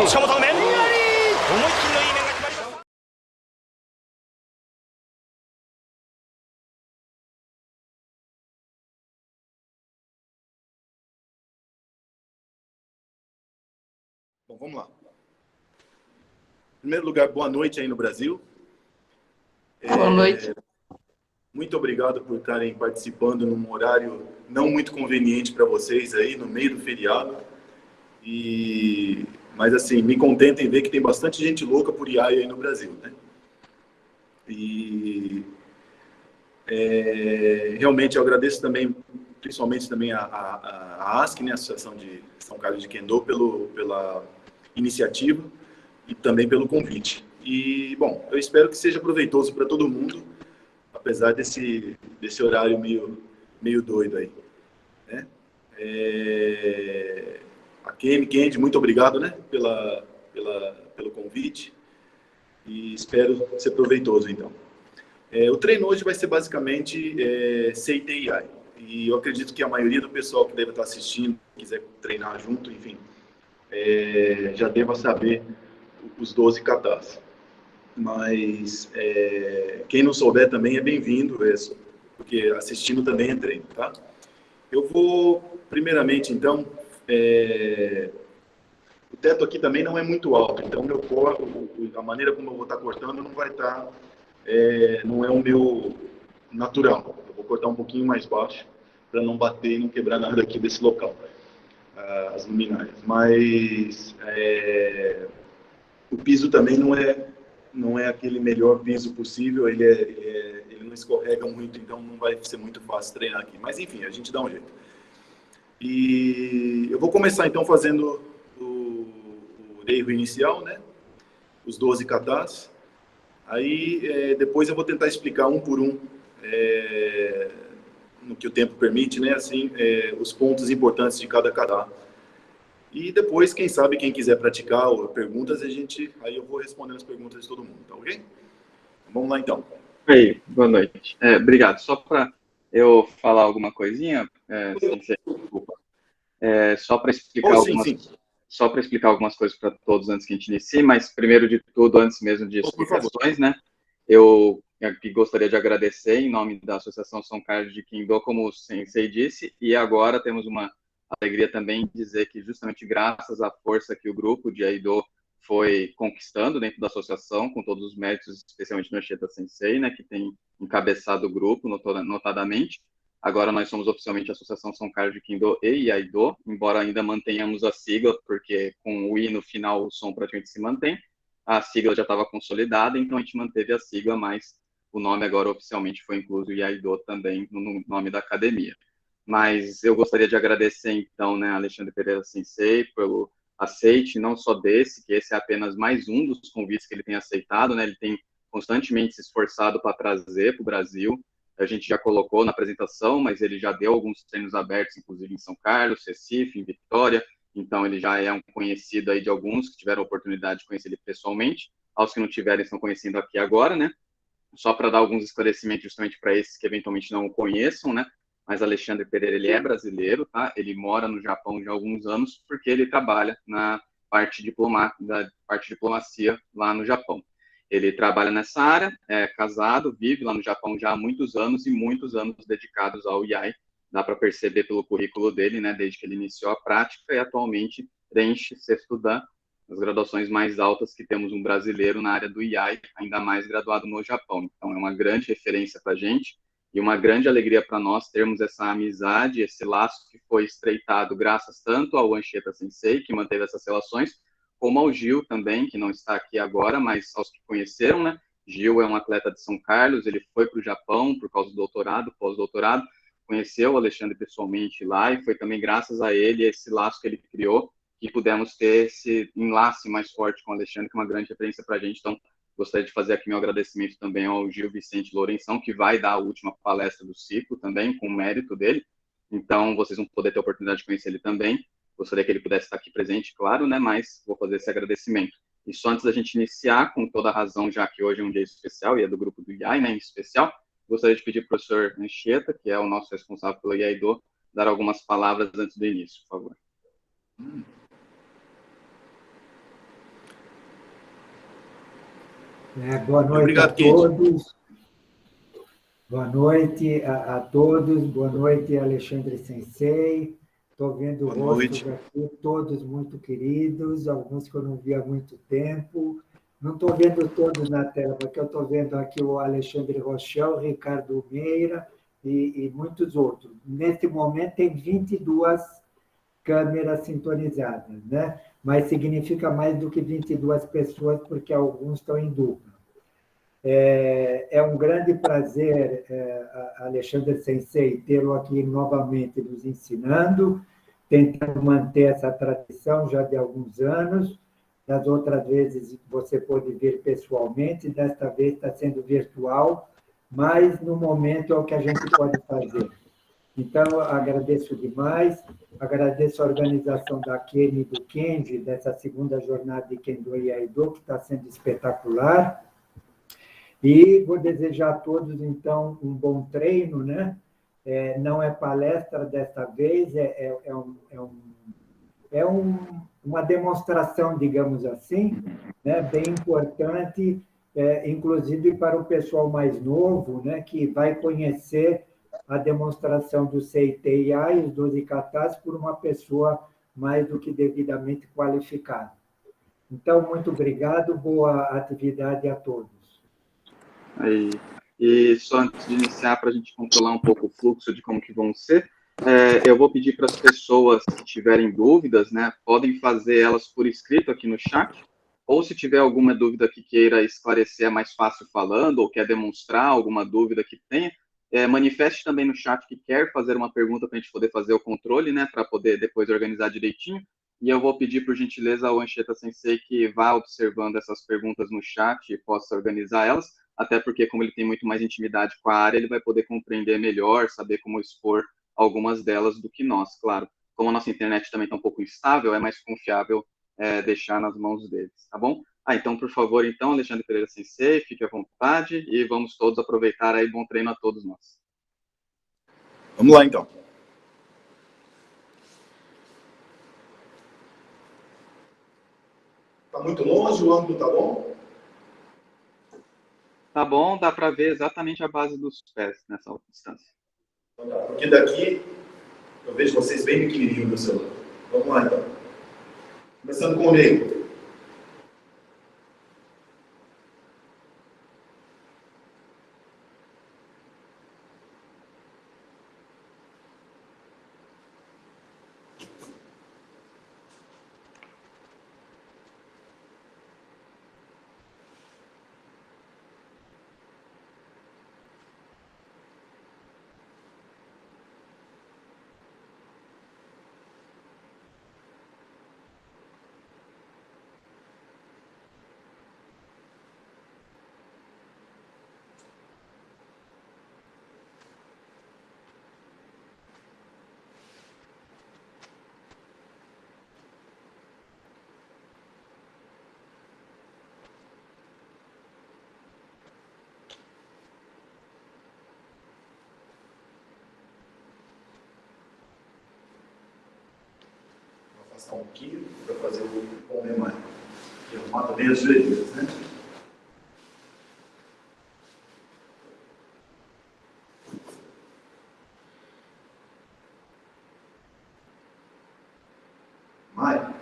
近本の面、思いっきりのいい面が決まりました。Bom, vamos lá. Em primeiro lugar, boa noite aí no Brasil. Boa noite. Muito obrigado por estarem participando num horário não muito conveniente para vocês aí, no meio do feriado. Mas assim, me contenta em ver que tem bastante gente louca por IAI aí no Brasil, né? Realmente eu agradeço também, principalmente também a ASC, né, a Associação de São Carlos de Kendo, pela iniciativa e também pelo convite. E, bom, eu espero que seja proveitoso para todo mundo, apesar desse horário meio doido aí, né? A Kendi, muito obrigado, né, pelo convite, e espero ser proveitoso, então. O treino hoje vai ser basicamente Seitei-ai, e eu acredito que a maioria do pessoal que deve estar assistindo, quiser treinar junto, enfim, já deva saber os 12 katas. Mas quem não souber também é bem-vindo, porque assistindo também é treino, tá? Eu vou, primeiramente, então, o teto aqui também não é muito alto, então meu corpo, a maneira como eu vou estar cortando não vai estar, não é o meu natural. Eu vou cortar um pouquinho mais baixo para não bater e não quebrar nada aqui desse local, as luminárias. Mas o piso também não é aquele melhor piso possível, ele não escorrega muito, então não vai ser muito fácil treinar aqui. Mas enfim, a gente dá um jeito. E eu vou começar então fazendo o erro inicial, né? Os 12 katas. Aí depois eu vou tentar explicar um por um, no que o tempo permite, né? Assim, os pontos importantes de cada kata. E depois, quem sabe, quem quiser praticar ou perguntas, aí eu vou respondendo as perguntas de todo mundo, tá ok? Vamos lá então. Aí, boa noite. Obrigado. Só para eu falar alguma coisinha, desculpa. Só para explicar só para explicar algumas coisas para todos antes que a gente inicie, mas primeiro de tudo, antes mesmo de explicações, né? Eu aqui gostaria de agradecer em nome da Associação São Carlos de Kendo, como o Sensei disse, e agora temos uma alegria também dizer que justamente graças à força que o grupo de Aido foi conquistando dentro da associação, com todos os méritos, especialmente no Anchieta Sensei, né, que tem encabeçado o grupo, notadamente. Agora nós somos oficialmente a Associação São Carlos de Kendo e Iaido, embora ainda mantenhamos a sigla, porque com o I no final o som praticamente se mantém. A sigla já estava consolidada, então a gente manteve a sigla, mas o nome agora oficialmente foi incluso Iaido também no nome da academia. Mas eu gostaria de agradecer então, né, Alexandre Pereira Sensei pelo aceite, não só desse, que esse é apenas mais um dos convites que ele tem aceitado, né, ele tem constantemente se esforçado para trazer para o Brasil. A gente já colocou na apresentação, mas ele já deu alguns treinos abertos, inclusive em São Carlos, Recife, em Vitória, então ele já é um conhecido aí de alguns que tiveram a oportunidade de conhecer ele pessoalmente, aos que não tiverem estão conhecendo aqui agora, né, só para dar alguns esclarecimentos justamente para esses que eventualmente não o conheçam, né, mas Alexandre Pereira, ele é brasileiro, tá, ele mora no Japão já há alguns anos, porque ele trabalha na parte de diplomacia lá no Japão. Ele trabalha nessa área, é casado, vive lá no Japão já há muitos anos e muitos anos dedicados ao IAI. Dá para perceber pelo currículo dele, né, desde que ele iniciou a prática e atualmente preenche sexto dan, as graduações mais altas que temos um brasileiro na área do IAI, ainda mais graduado no Japão. Então é uma grande referência para a gente e uma grande alegria para nós termos essa amizade, esse laço que foi estreitado graças tanto ao Anchieta Sensei, que manteve essas relações, como ao Gil também, que não está aqui agora, mas aos que conheceram, né? Gil é um atleta de São Carlos, ele foi para o Japão por causa do doutorado, pós-doutorado, conheceu o Alexandre pessoalmente lá, e foi também graças a ele, esse laço que ele criou, que pudemos ter esse enlace mais forte com o Alexandre, que é uma grande referência para a gente. Então, gostaria de fazer aqui meu agradecimento também ao Gil Vicente Lourenção, que vai dar a última palestra do ciclo também, com o mérito dele. Então, vocês vão poder ter a oportunidade de conhecer ele também. Gostaria que ele pudesse estar aqui presente, claro, né? Mas vou fazer esse agradecimento. E só antes da gente iniciar, com toda a razão, já que hoje é um dia especial, e é do grupo do IAI, né, em especial, gostaria de pedir para o professor Anchieta, que é o nosso responsável pelo IAIDO, dar algumas palavras antes do início, por favor. Boa noite Obrigado, a Kennedy. todos. Boa noite a todos. Boa noite, Alexandre Sensei. Estou vendo Boa rostos noite. aqui, todos muito queridos, alguns que eu não vi há muito tempo. Não estou vendo todos na tela, porque eu estou vendo aqui o Alexandre Rochel, Ricardo Meira e muitos outros. Neste momento, tem 22 câmeras sintonizadas, né? Mas significa mais do que 22 pessoas, porque alguns estão em dupla. É um grande prazer, Alexandre Sensei, tê-lo aqui novamente nos ensinando, tentando manter essa tradição já de alguns anos. Das outras vezes você pôde vir pessoalmente, desta vez está sendo virtual, mas no momento é o que a gente pode fazer. Então, agradeço demais, agradeço a organização da Kenny e do Kenji, dessa segunda jornada de Kendo e Aido, que está sendo espetacular. E vou desejar a todos, então, um bom treino, né? Não é palestra desta vez, uma demonstração, digamos assim, né? Bem importante, inclusive para o pessoal mais novo, né? Que vai conhecer a demonstração do CITIA e os 12 katas por uma pessoa mais do que devidamente qualificada. Então, muito obrigado, boa atividade a todos. Aí. E só antes de iniciar, para a gente controlar um pouco o fluxo de como que vão ser, eu vou pedir para as pessoas que tiverem dúvidas, né, podem fazer elas por escrito aqui no chat, ou se tiver alguma dúvida que queira esclarecer, é mais fácil falando, ou quer demonstrar alguma dúvida que tenha, manifeste também no chat que quer fazer uma pergunta para a gente poder fazer o controle, né, para poder depois organizar direitinho. E eu vou pedir, por gentileza, ao Anchieta Sensei que vá observando essas perguntas no chat e possa organizar elas, até porque, como ele tem muito mais intimidade com a área, ele vai poder compreender melhor, saber como expor algumas delas do que nós, claro. Como a nossa internet também está um pouco instável, é mais confiável deixar nas mãos deles, tá bom? Então, por favor, então, Alexandre Pereira Sensei, fique à vontade e vamos todos aproveitar aí, bom treino a todos nós. Vamos lá, então. Está muito longe, o ângulo está bom? Tá bom, dá para ver exatamente a base dos pés nessa distância. Porque daqui eu vejo vocês bem pequenininho no celular. Vamos lá, então. Começando com o meio. Afastar um pouquinho para fazer o comer mais. E arrumar também as joelhas, né? Mais.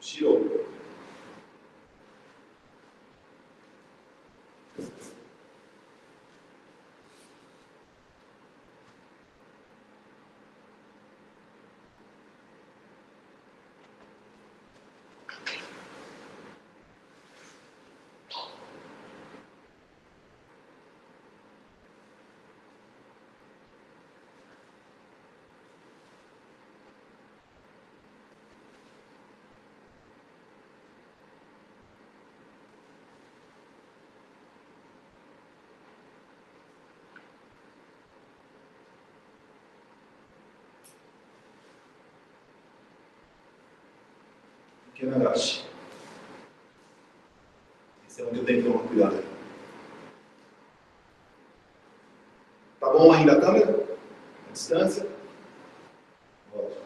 Shiro. Kenarashi. Esse é um que eu tenho que tomar cuidado. Tá bom ainda a câmera? A distância? Ótimo.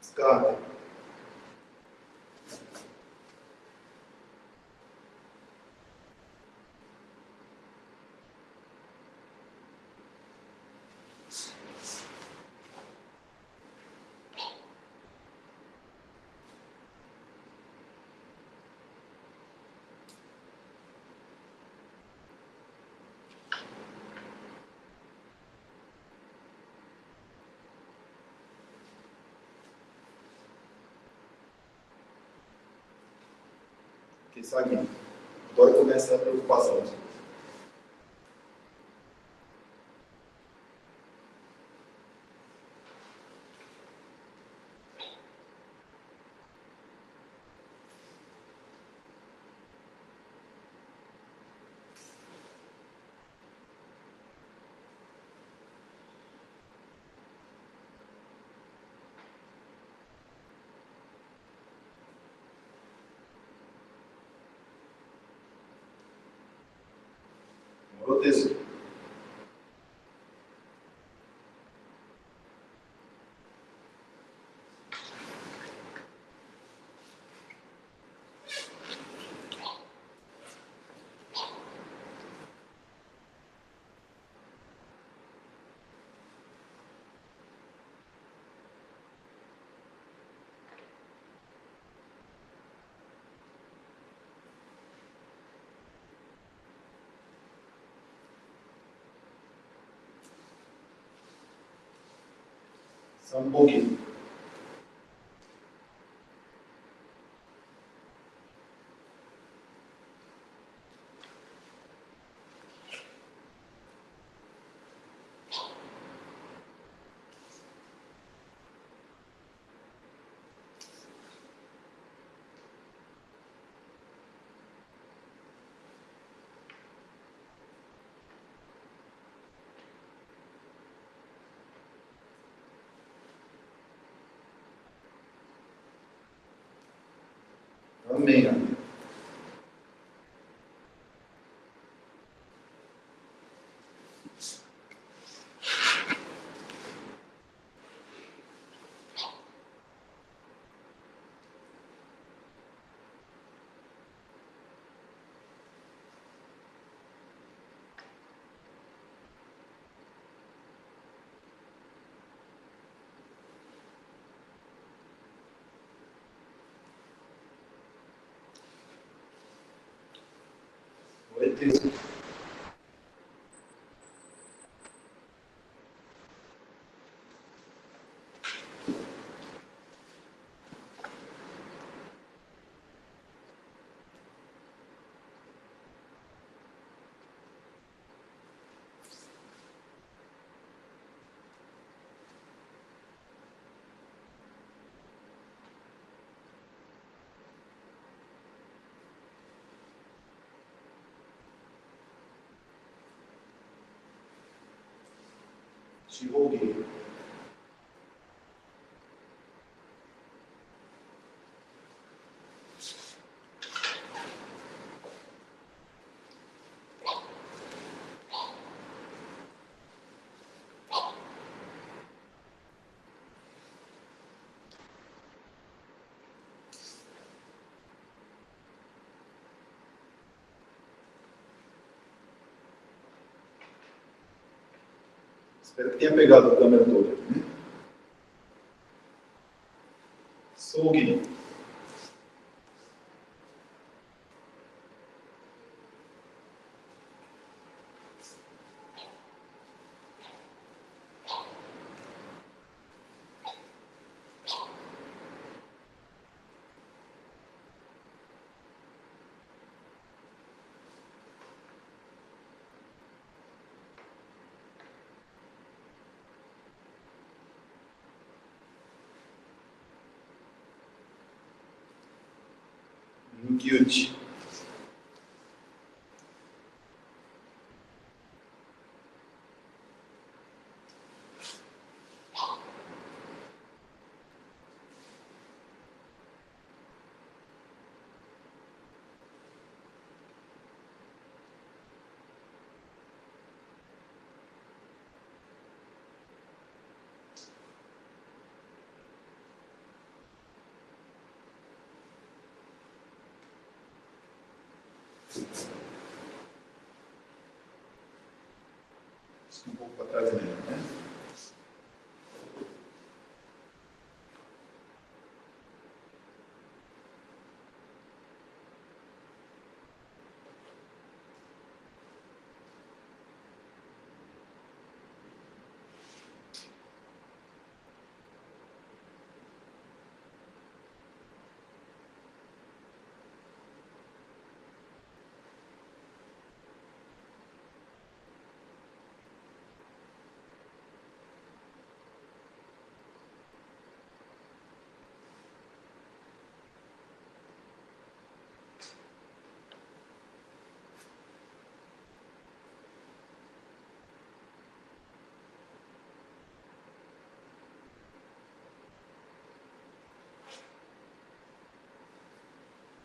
Descarga. Ok, Sagui. Agora começa a preocupação. Proteção. Só um pouquinho. Amém. Amém. Oi, Cris. Shihogi. Espero que tenha pegado a câmera toda. Sogi. no Gyuchi. Um pouco para trás dele, né?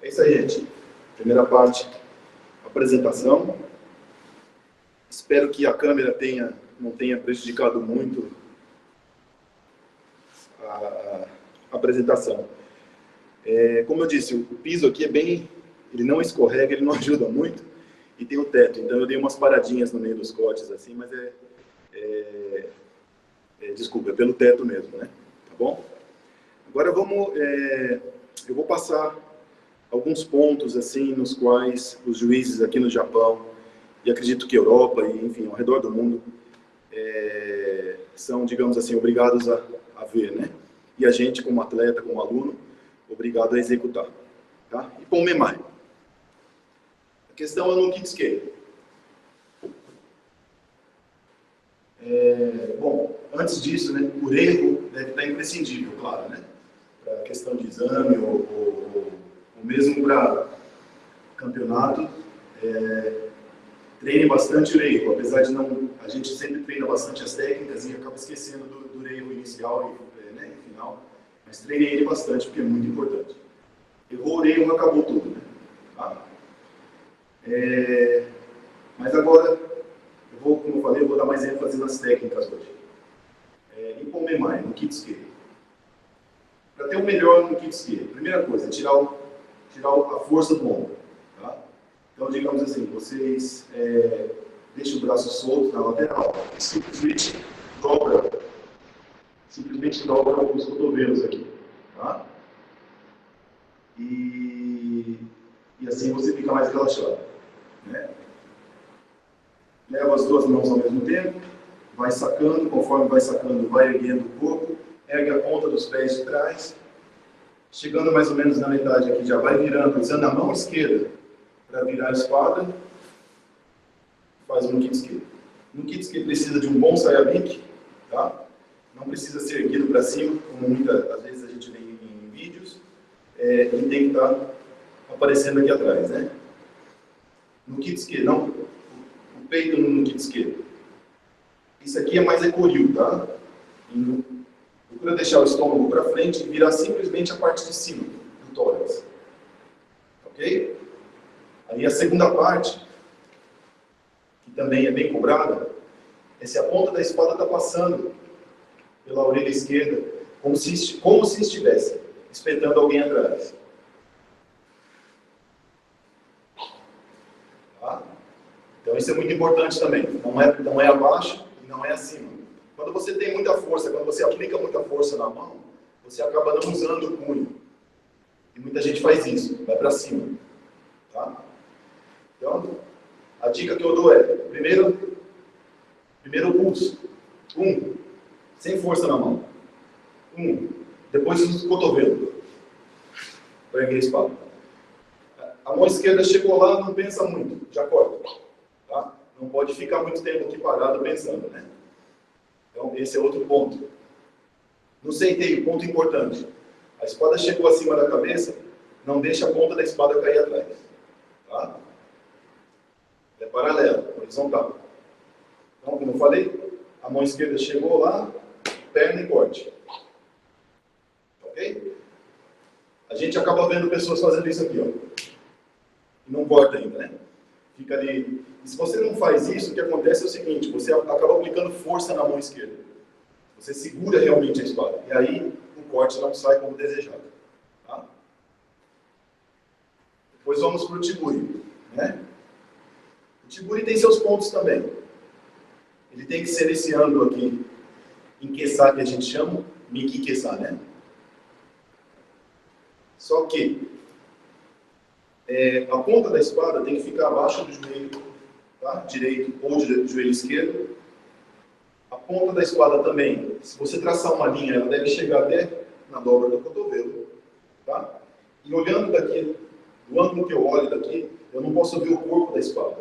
É isso aí, gente. Primeira parte, apresentação. Espero que a câmera não tenha prejudicado muito a apresentação. Como eu disse, o piso aqui ele não escorrega, ele não ajuda muito, e tem o teto. Então eu dei umas paradinhas no meio dos cortes, assim, mas desculpa, é pelo teto mesmo, né? Tá bom? Agora eu vou passar alguns pontos assim nos quais os juízes aqui no Japão, e acredito que Europa e enfim ao redor do mundo são, digamos assim, obrigados a ver, né? E a gente como atleta, como aluno, obrigado a executar, tá? E Ponmemai. A questão é no Kitsuke. Bom, antes disso, né, o erro deve estar imprescindível, claro, né? Para a questão de exame ou mesmo para campeonato, treine bastante o reigo, apesar de a gente sempre treina bastante as técnicas e acaba esquecendo do reigo inicial e final, mas treine ele bastante porque é muito importante. Errou o reigo, acabou tudo, né? Tá? Mas agora, como eu falei, eu vou dar mais ênfase nas técnicas hoje. Em Ponmemai, no Kitsuke. Para ter o melhor no Kitsuke, primeira coisa, tirar a força do ombro. Tá? Então, digamos assim, vocês deixam o braço solto na lateral, simplesmente dobra os cotovelos aqui. Tá? E assim você fica mais relaxado. Né? Leva as duas mãos ao mesmo tempo, vai sacando, conforme vai sacando, vai erguendo o corpo, ergue a ponta dos pés de trás, chegando mais ou menos na metade aqui, já vai virando, usando a mão esquerda para virar a espada, faz um Kitsuke. No Kitsuke precisa de um bom sayabiki, tá? Não precisa ser erguido para cima, como muitas vezes a gente vê em vídeos, e tem que estar aparecendo aqui atrás, né? No Kitsuke, não, o peito no Kitsuke. Isso aqui é mais ekoryu, tá? Procura deixar o estômago para frente e virar simplesmente a parte de cima do tórax. Ok? Aí a segunda parte, que também é bem cobrada, é se a ponta da espada está passando pela orelha esquerda, como se estivesse espetando alguém atrás. Tá? Então isso é muito importante também. Não é abaixo e não é acima. Quando você tem muita força, quando você aplica muita força na mão, você acaba não usando o punho. E muita gente faz isso, vai para cima. Tá? Então, a dica que eu dou é, primeiro o pulso. Sem força na mão. Depois o cotovelo. Para erguer a espada. A mão esquerda chegou lá, não pensa muito, já corta. Tá? Não pode ficar muito tempo aqui parado pensando, né? Então, esse é outro ponto. No seitei, ponto importante. A espada chegou acima da cabeça, não deixe a ponta da espada cair atrás. Tá? É paralelo, horizontal. Então, como eu falei, a mão esquerda chegou lá, perna e corte. Ok? A gente acaba vendo pessoas fazendo isso aqui, ó. Não corta ainda, né? Fica ali. E se você não faz isso, o que acontece é o seguinte, você acaba aplicando força na mão esquerda. Você segura realmente a espada. E aí, o corte não sai como desejado. Tá? Depois vamos para o tiburi, né? O tiburi tem seus pontos também. Ele tem que ser esse ângulo aqui, em Kessá, que a gente chama, Miki Kessá, né? Só que a ponta da espada tem que ficar abaixo do joelho, tá? Direito ou do joelho esquerdo. A ponta da espada também, se você traçar uma linha, ela deve chegar até na dobra do cotovelo, tá? E olhando daqui, do ângulo que eu olho daqui, eu não posso ver o corpo da espada.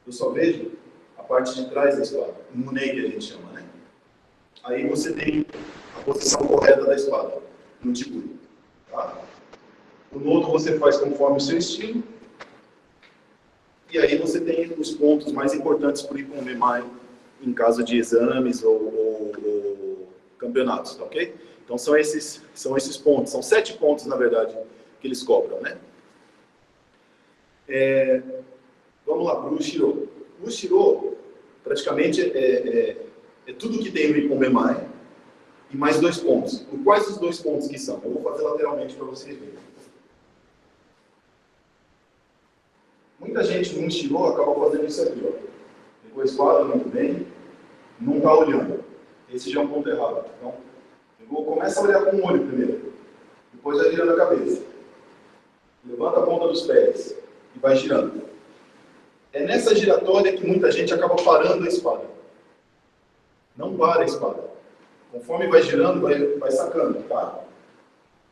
Eu só vejo a parte de trás da espada, o munei que a gente chama, né? Aí você tem a posição correta da espada, no tiburi, tá? O nodo você faz conforme o seu estilo. E aí você tem os pontos mais importantes para o Ipon-Memai em caso de exames ou campeonatos, tá ok? Então são esses pontos. São 7 pontos, na verdade, que eles cobram, né? Vamos lá para o Ushiro. O Ushiro, praticamente, é tudo que tem no Ipon-Memai e mais 2 pontos. Quais os 2 pontos que são? Eu vou fazer lateralmente para vocês verem. Muita gente no Ushiro acaba fazendo isso aqui, ó. Pegou a espada muito bem, não está olhando. Esse já é um ponto errado. Então, começa a olhar com o olho primeiro, depois vai girando a cabeça. Levanta a ponta dos pés e vai girando. É nessa giratória que muita gente acaba parando a espada. Não para a espada. Conforme vai girando, vai sacando, tá?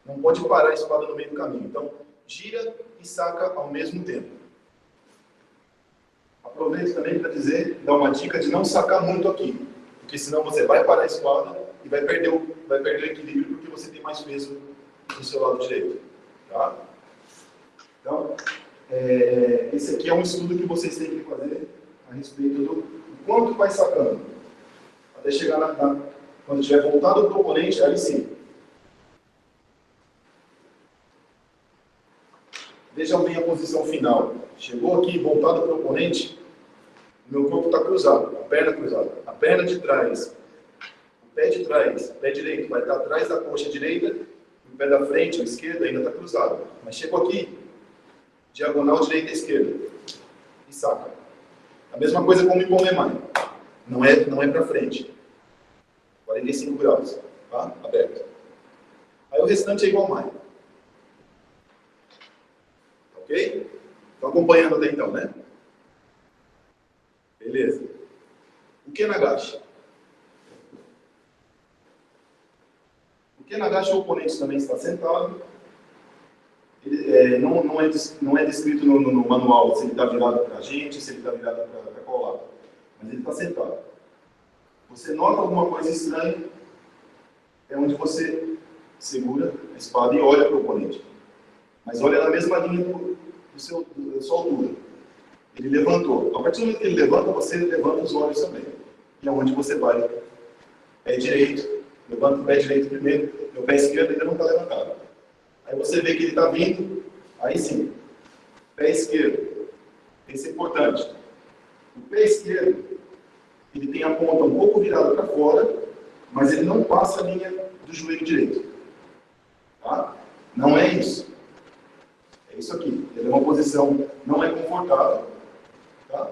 Não pode parar a espada no meio do caminho. Então, gira e saca ao mesmo tempo. Aproveito também para dar uma dica de não sacar muito aqui, porque senão você vai parar a espada e vai perder o equilíbrio porque você tem mais peso do seu lado direito. Tá? Então, esse aqui é um estudo que vocês têm que fazer a respeito do quanto vai sacando. Até chegar quando estiver voltado para o oponente, aí sim. Vejam bem a posição final. Chegou aqui, voltado para o oponente, meu corpo está cruzado, a perna cruzada. A perna de trás, o pé de trás, o pé direito vai estar atrás da coxa direita, e o pé da frente, a esquerda, ainda está cruzado. Mas chego aqui, diagonal direita e esquerda, e saca. A mesma coisa com o Ipon-Memai. Não é para frente. 45 graus, tá? Aberto. Aí o restante é igual Mai. Ok? Estão acompanhando até então, né? Beleza. O Kenagashi. O Kenagashi, o oponente também está sentado. Ele, não é descrito no manual se ele está virado para a gente, se ele está virado para qual lado. Mas ele está sentado. Você nota alguma coisa estranha, é onde você segura a espada e olha para o oponente. Mas olha na mesma linha da sua altura. Ele levantou. A partir do momento que ele levanta, você levanta os olhos também. E é onde você vai. Pé direito. Levanta o pé direito primeiro. Meu pé esquerdo ainda não está levantado. Aí você vê que ele está vindo. Aí sim. Pé esquerdo. Esse é importante. O pé esquerdo, ele tem a ponta um pouco virada para fora, mas ele não passa a linha do joelho direito. Tá? Não é isso. É isso aqui. Ele é uma posição, não é confortável. Tá?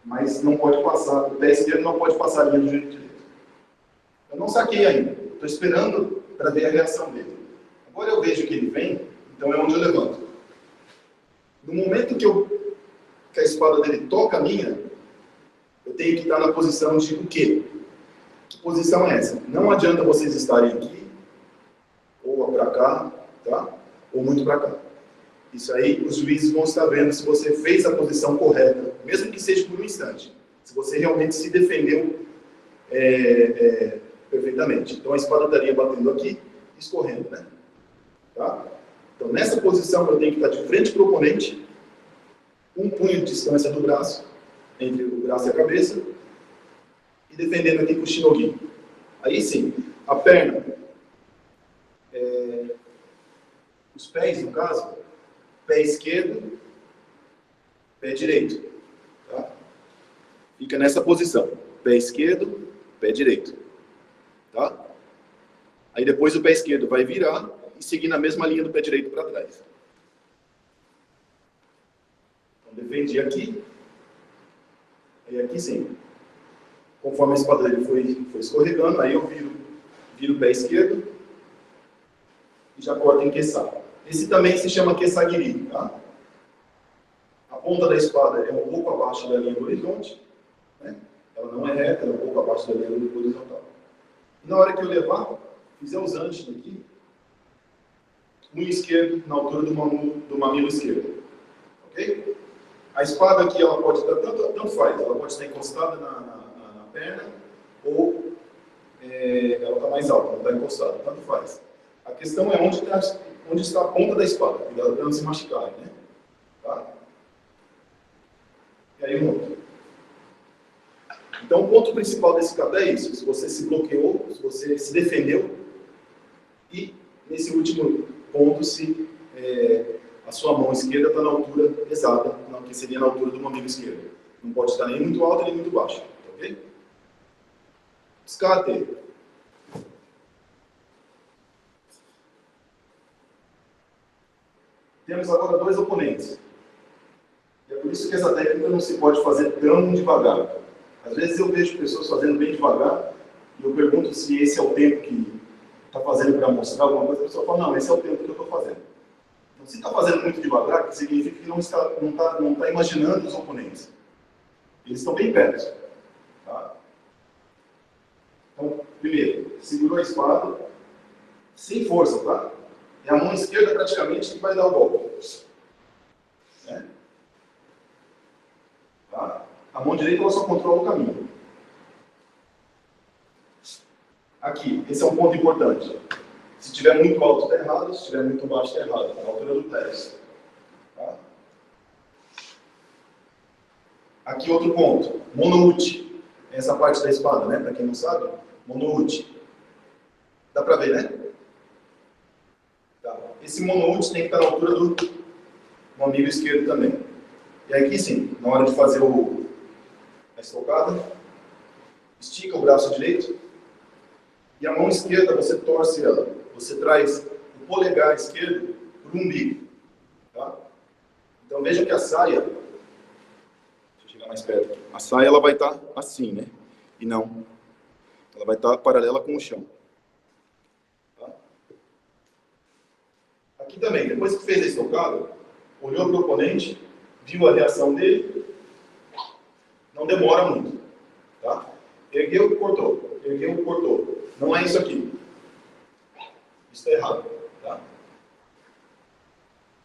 Mas não pode passar, o pé esquerdo não pode passar a linha do joelho direito. Eu não saquei ainda, estou esperando para ver a reação dele. Agora eu vejo que ele vem, então é onde eu levanto. No momento que a espada dele toca a minha, eu tenho que estar na posição de o quê? Que posição é essa? Não adianta vocês estarem aqui, ou para cá, tá? Ou muito para cá. Isso aí, os juízes vão estar vendo se você fez a posição correta, mesmo que seja por um instante. Se você realmente se defendeu perfeitamente. Então a espada estaria batendo aqui e escorrendo, né? Tá? Então, nessa posição, eu tenho que estar de frente para o oponente, um punho de distância do braço, entre o braço e a cabeça, e defendendo aqui com o shinogi. Aí sim, a perna, os pés, no caso, pé esquerdo, pé direito. Tá? Fica nessa posição, pé esquerdo, pé direito. Tá? Aí depois o pé esquerdo vai virar e seguir na mesma linha do pé direito para trás. Então, defendi aqui. E aqui sim. Conforme a espada dele foi escorregando, aí eu viro o pé esquerdo e já corto em Kessa. Esse também se chama Kessa-giri, tá? A ponta da espada é um pouco abaixo da linha do horizonte, né? Ela não é reta, ela é um pouco abaixo da linha do horizontal. E na hora que eu levar, fizer os anchos aqui, punho esquerdo na altura do mamilo esquerdo. Ok? A espada aqui, ela pode estar, tanto faz, ela pode estar encostada na perna, ou ela está mais alta, não está encostada, tanto faz. A questão é onde está a ponta da espada, cuidado para não se machucar, né? Tá? E aí eu monto. Então o ponto principal desse kata é isso, se você se bloqueou, se você se defendeu, e nesse último ponto, se a sua mão esquerda está na altura exata, que seria na altura do mamilo esquerdo. Não pode estar nem muito alto nem muito baixo. Ok? Tsukate. Temos agora dois oponentes. E é por isso que essa técnica não se pode fazer tão devagar. Às vezes eu vejo pessoas fazendo bem devagar e eu pergunto se esse é o tempo que está fazendo para mostrar alguma coisa. A pessoa fala, não, esse é o tempo que eu estou fazendo. Então, se está fazendo muito devagar, significa que não está imaginando os oponentes. Eles estão bem perto. Tá? Então, primeiro, segurou a espada, sem força, tá? É a mão esquerda praticamente que vai dar o golpe. Né? Tá? A mão direita ela só controla o caminho. Aqui, esse é um ponto importante. Se estiver muito alto, está errado. Se estiver muito baixo, está errado. Na altura do pés. Tá? Aqui outro ponto. Monouchi. Essa parte da espada, né? Para quem não sabe. Monouchi. Dá para ver, né? Tá. Esse monouchi tem que estar na altura do mamilo esquerdo também. E aqui sim, na hora de fazer a estocada, estica o braço direito. E a mão esquerda, você torce ela. Você traz o polegar esquerdo para o umbigo. Tá? Então veja que a saia, deixa eu chegar mais perto, a saia ela vai estar assim, né? E não, ela vai estar paralela com o chão. Tá? Aqui também, depois que fez a estocada, olhou para o oponente, viu a reação dele, não demora muito. Tá? Ergueu, cortou. Ergueu, cortou. Não é isso aqui. Isso está errado. Tá?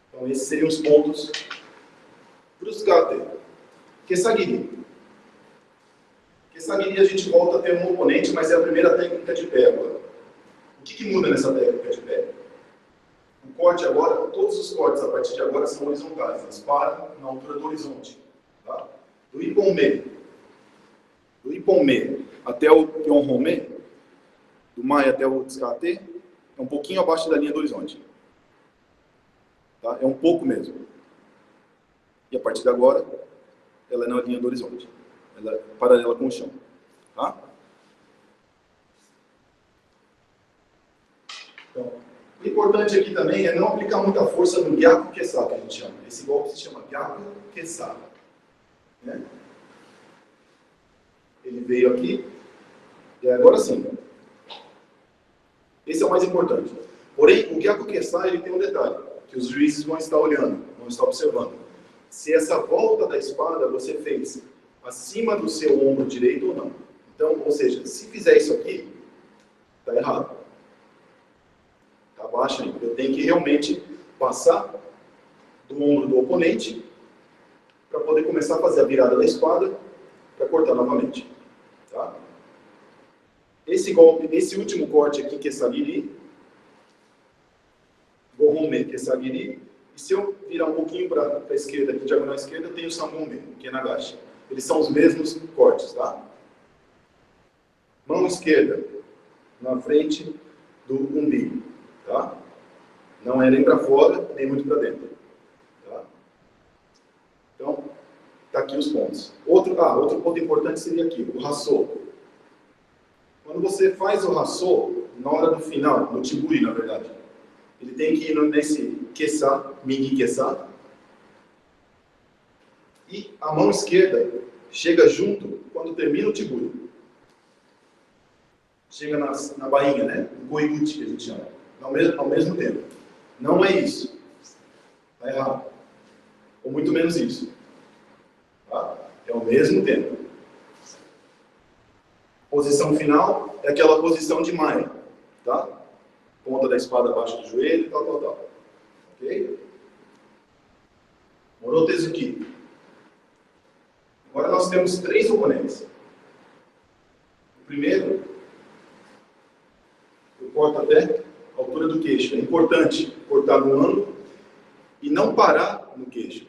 Então, esses seriam os pontos para os kate. Kessa-giri. Kessa-giri a gente volta a ter um oponente, mas é a primeira técnica de pé agora. O que muda nessa técnica de pé? O corte agora, todos os cortes a partir de agora são horizontais. Eles param na altura do horizonte. Tá? Do Ipponme até o Pyonhome, do Mai até o Tsukate, é um pouquinho abaixo da linha do horizonte. Tá? É um pouco mesmo. E a partir de agora, ela é na linha do horizonte. Ela é paralela com o chão. Tá? Então, o importante aqui também é não aplicar muita força no Gyaku Kessa, que a gente chama. Esse golpe se chama Gyaku Kessa. Né? Ele veio aqui, e agora sim. Esse é o mais importante. Porém, o Gyaku Kessa, ele tem um detalhe, que os juízes vão estar olhando, vão estar observando. Se essa volta da espada você fez acima do seu ombro direito ou não. Então, ou seja, se fizer isso aqui, está errado. Está abaixo ainda. Eu tenho que realmente passar do ombro do oponente para poder começar a fazer a virada da espada para cortar novamente. Tá? Esse golpe, esse último corte aqui, que é Kessa-giri, Bohome, que é Sagiri, e se eu virar um pouquinho para a esquerda, aqui, diagonal esquerda, tem o Sambome, que é Nagashi. Eles são os mesmos cortes, tá? Mão esquerda, na frente do umbigo, tá? Não é nem para fora, nem muito para dentro, tá? Então, tá aqui os pontos. Outro ponto importante seria aqui, o Hasso. Quando você faz o Hasso, na hora do final, no Tiburi, na verdade, ele tem que ir nesse Kessa, Migi Kessa, e a mão esquerda chega junto quando termina o Tiburi. Chega na bainha, né? O Goiguchi, que a gente chama. Ao mesmo tempo. Não é isso. Está errado. Ou muito menos isso. Tá? É ao mesmo tempo. Posição final é aquela posição de Maia. Tá? Ponta da espada abaixo do joelho, tal. Ok? Morotezuki. Agora nós temos 3 oponentes. O primeiro, eu corto até a altura do queixo. É importante cortar no ângulo e não parar no queixo.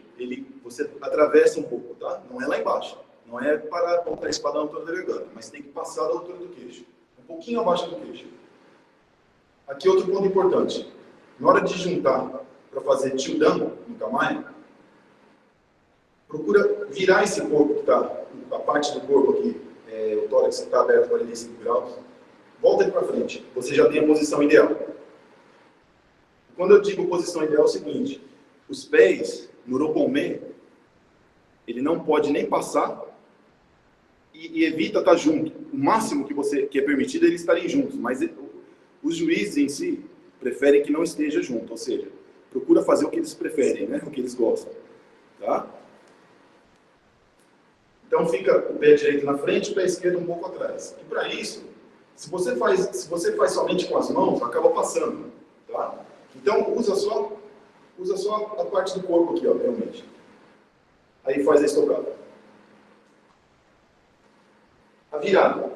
Você atravessa um pouco, tá? Não é lá embaixo. Não é parar contra a espada na altura da garganta, mas tem que passar da altura do queixo. Um pouquinho abaixo do queixo. Aqui outro ponto importante. Na hora de juntar para fazer Childan no Kamae, procura virar esse corpo que está, a parte do corpo aqui, o tórax está aberto 45 graus, volta ele para frente. Você já tem a posição ideal. Quando eu digo posição ideal é o seguinte, os pés, no Ropponme, ele não pode nem passar e evita estar junto. O máximo que é permitido é eles estarem juntos, mas os juízes em si preferem que não esteja junto, ou seja, procura fazer o que eles preferem, né? O que eles gostam. Tá? Então fica o pé direito na frente e o pé esquerdo um pouco atrás. E para isso, se você faz somente com as mãos, acaba passando. Tá? Então usa só a parte do corpo aqui, ó, realmente. Aí faz a estocada. A virada.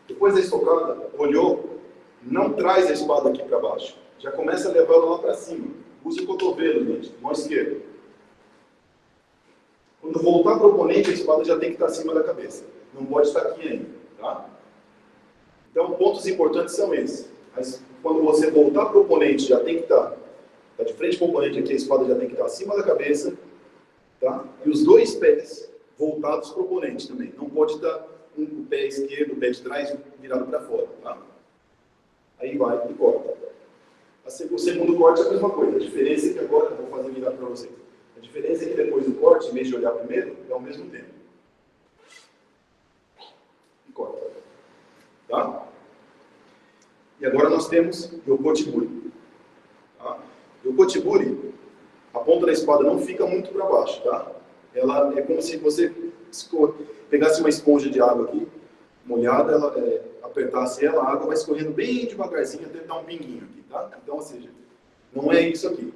Depois da estocada, olhou, não traz a espada aqui para baixo. Já começa a levar ela lá para cima. Use o cotovelo, gente, mão esquerda. Quando voltar para o oponente, a espada já tem que estar acima da cabeça. Não pode estar aqui ainda. Tá? Então, pontos importantes são esses. Mas, quando você voltar para o oponente, já tem que estar de frente para o oponente aqui, a espada já tem que estar acima da cabeça. Tá? E os 2 pés voltados para o oponente também. Não pode estar o pé esquerdo, o pé de trás virado para fora. Tá? Aí vai e corta. O segundo corte é a mesma coisa. A diferença é que agora, eu vou fazer virado para vocês. A diferença é que depois do corte, em vez de olhar primeiro, é ao mesmo tempo. E corta. Tá? E agora nós temos Yokotiburi. Tá? Yokotiburi, a ponta da espada não fica muito para baixo, tá? Ela é como se você pegasse uma esponja de água aqui, molhada, apertasse ela, a água vai escorrendo bem devagarzinho até dar um pinguinho aqui, tá? Então, ou seja, não é isso aqui.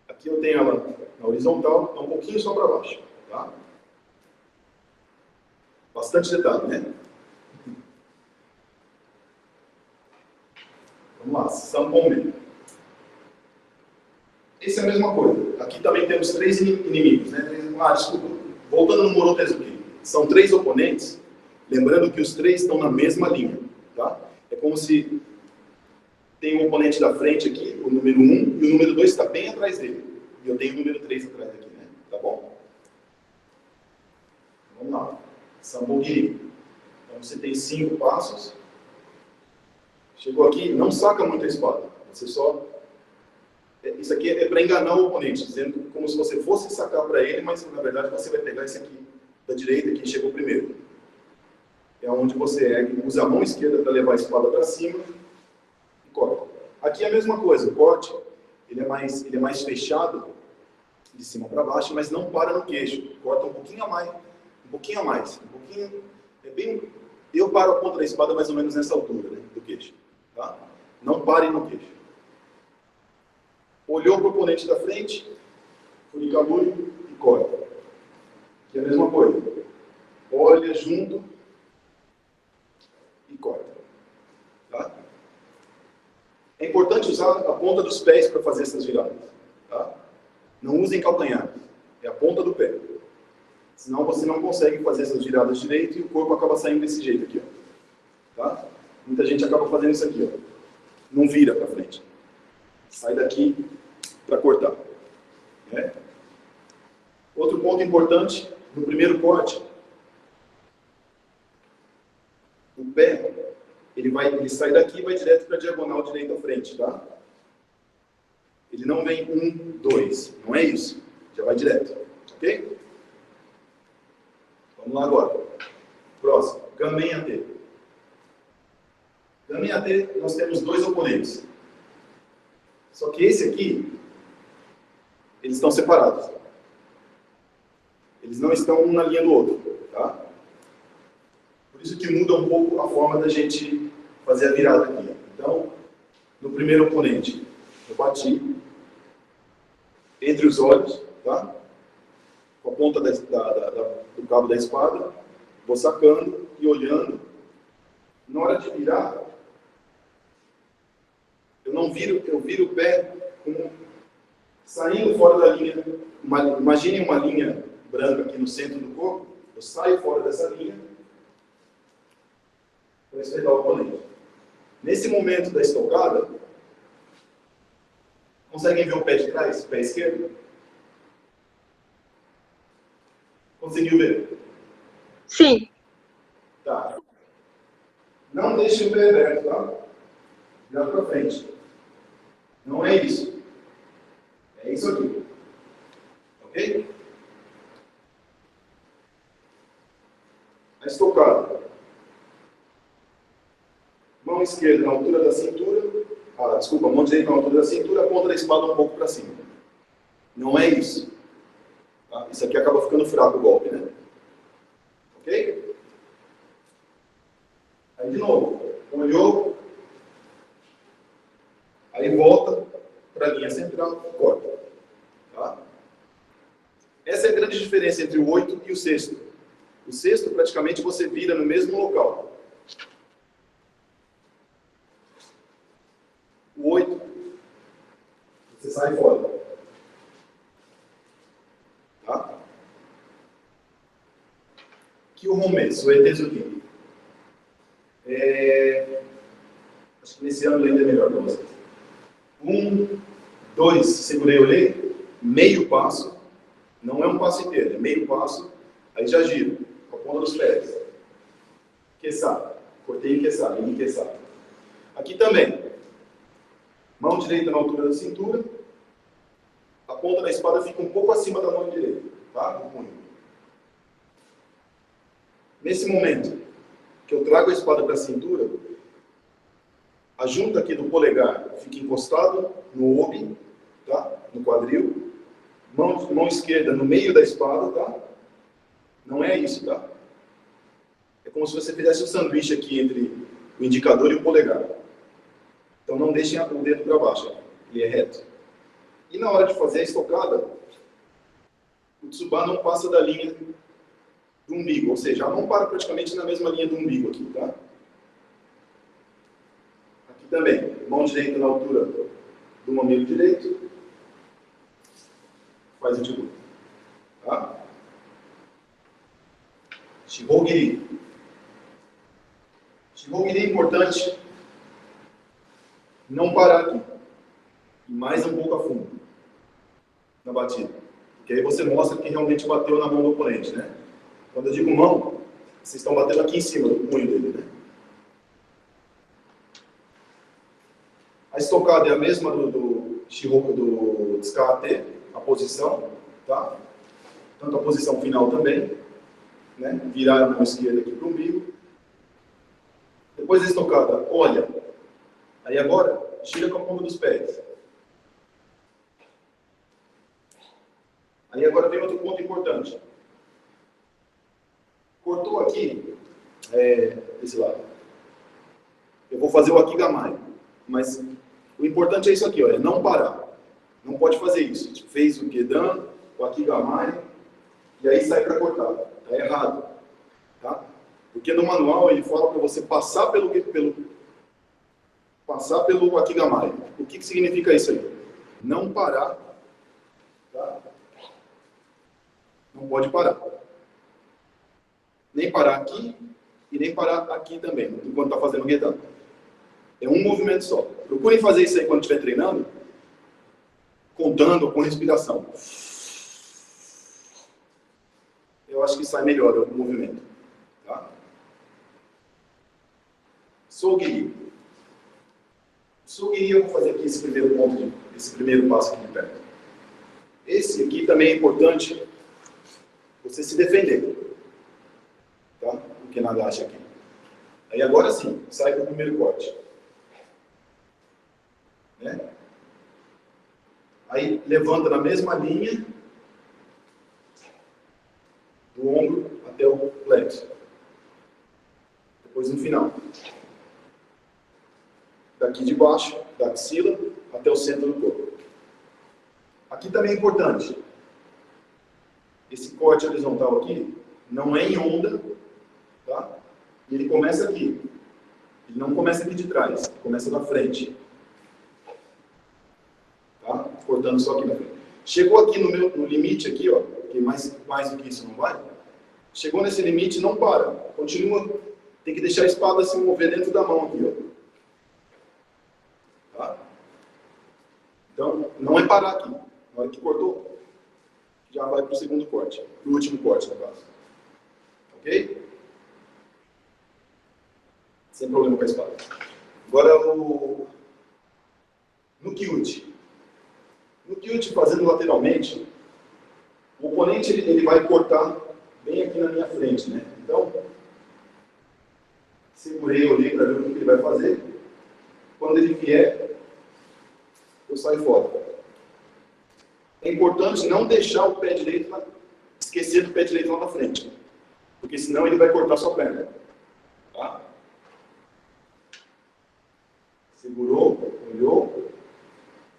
Aqui eu tenho ela na horizontal, um pouquinho só para baixo, tá? Bastante detalhe, né? Vamos lá, Sambome. Esse é a mesma coisa. Aqui também temos 3 inimigos, né? Desculpa. Voltando no Morotezuki. São 3 oponentes. Lembrando que os 3 estão na mesma linha, tá? É como se tem um oponente da frente aqui, o número 1, e o número 2 está bem atrás dele. E eu tenho o número 3 atrás aqui, né? Tá bom? Vamos lá. Sambogiri. Então você tem 5 passos. Chegou aqui, não saca muito a espada. Você só... Isso aqui é para enganar o oponente, dizendo como se você fosse sacar para ele, mas na verdade você vai pegar esse aqui da direita, que chegou primeiro. É onde você ergue, usa a mão esquerda para levar a espada para cima e corta. Aqui é a mesma coisa, o corte ele é mais fechado de cima para baixo, mas não para no queixo. Corta um pouquinho a mais. Eu paro a ponta da espada mais ou menos nessa altura, né, do queixo. Tá? Não pare no queixo. Olhou para o oponente da frente, Furikaburi e corta. Que é a mesma coisa. Olha junto e corta. Tá? É importante usar a ponta dos pés para fazer essas viradas. Tá? Não usem calcanhar. É a ponta do pé. Senão você não consegue fazer essas viradas direito e o corpo acaba saindo desse jeito aqui. Ó. Tá? Muita gente acaba fazendo isso aqui. Ó. Não vira para frente. Sai daqui para cortar. Né? Outro ponto importante, no primeiro corte, o pé, ele sai daqui e vai direto para a diagonal direita à frente, tá? Ele não vem 1, 2, não é isso. Já vai direto, ok? Vamos lá agora. Próximo, Gamen-Até. Gamen-Até, nós temos 2 oponentes. Só que esse aqui, eles estão separados. Eles não estão um na linha do outro, tá? Por isso que muda um pouco a forma da gente fazer a virada aqui. Então, no primeiro oponente, eu bati entre os olhos, tá? Com a ponta do cabo da espada, vou sacando e olhando. Na hora de virar, eu viro o pé como saindo fora da linha. Imagine uma linha branca aqui no centro do corpo, eu saio fora dessa linha para espetar o oponente. Nesse momento da estocada, conseguem ver o pé de trás, o pé esquerdo? Conseguiu ver? Sim. Tá. Não deixe o pé aberto, tá? Virado para frente. Não é isso. É isso aqui. Ok? A estocada. Mão esquerda na altura da cintura. Mão direita na altura da cintura, a ponta da espada um pouco para cima. Não é isso. Tá? Isso aqui acaba ficando fraco o golpe, né? Ok? Aí de novo. Olhou. Aí volta para a linha central e corta. Tá? Essa é a grande diferença entre o 8 e o 6º. O 6º, praticamente, você vira no mesmo local. O 8, você sai fora. Tá? Que o Romesso, o Etezuki. Acho que nesse ano ainda é melhor para vocês. 1, 2, segurei, olhei, meio passo, não é um passo inteiro, é meio passo, aí já giro, com a ponta dos pés. Queçar, cortei em queçar, em queçar. Aqui também, mão direita na altura da cintura, a ponta da espada fica um pouco acima da mão direita, tá? Do punho. Nesse momento que eu trago a espada para a cintura, a junta aqui do polegar fica encostado no obi, tá? No quadril. Mão esquerda no meio da espada, tá? Não é isso, tá? É como se você fizesse um sanduíche aqui entre o indicador e o polegar. Então não deixem o dedo para baixo, ele é reto. E na hora de fazer a estocada, o tsuba não passa da linha do umbigo, ou seja, a mão para praticamente na mesma linha do umbigo aqui, tá? Aqui também, mão direita na altura do mamilo direito, faz o tibu, tá? Shihogiri. Shihogiri é importante não parar aqui, e mais um pouco a fundo na batida, porque aí você mostra que realmente bateu na mão do oponente, né? Quando eu digo mão, vocês estão batendo aqui em cima do punho dele, né? A estocada é a mesma do Shihoku do Tsuka-Ate, a posição, tá? Tanto a posição final também, né? Virar a mão esquerda aqui para o umbigo. Depois da estocada, olha. Aí agora, gira com a ponta dos pés. Aí agora vem outro ponto importante. Cortou aqui, desse lado. Eu vou fazer o Akigamai. Mas o importante é isso aqui, ó, é não parar. Não pode fazer isso. Fez o Gedan, o Akigamai, e aí sai para cortar. Tá errado. Tá? Porque no manual ele fala para você passar pelo passar pelo Akigamae. O que significa isso aí? Não parar, tá? Não pode parar. Nem parar aqui e nem parar aqui também, enquanto está fazendo o Gedan. É um movimento só. Procurem fazer isso aí quando estiver treinando, contando com respiração. Eu acho que sai melhor o movimento. Tá? Sogiri. Sogiri, eu vou fazer aqui esse primeiro ponto, esse primeiro passo aqui de perto. Esse aqui também é importante você se defender. Tá? O que nada acha aqui. Aí agora sim, sai do primeiro corte. Né? Aí levanta na mesma linha do ombro até o plexo. Depois no final. Daqui de baixo, da axila, até o centro do corpo. Aqui também é importante. Esse corte horizontal aqui não é em onda, tá? E ele começa aqui. Ele não começa aqui de trás, começa da frente. Tá? Cortando só aqui na frente. Chegou aqui no limite aqui, ó, que mais do que isso não vai. Chegou nesse limite, não para. Continua, tem que deixar a espada se mover dentro da mão aqui, ó. Tá? Então, não é parar aqui. Na hora que cortou, já vai para o segundo corte. Para o último corte, no caso. Ok? Sem problema com a espada. Agora, no Kyuchi. No Kyuchi, fazendo lateralmente, o oponente ele vai cortar bem aqui na minha frente, né? Então, segurei, olhei para ver o que ele vai fazer. Quando ele vier, eu saio fora. É importante não deixar o pé direito, esquecer do pé direito lá na frente. Porque senão ele vai cortar a sua perna. Tá? Segurou, olhou.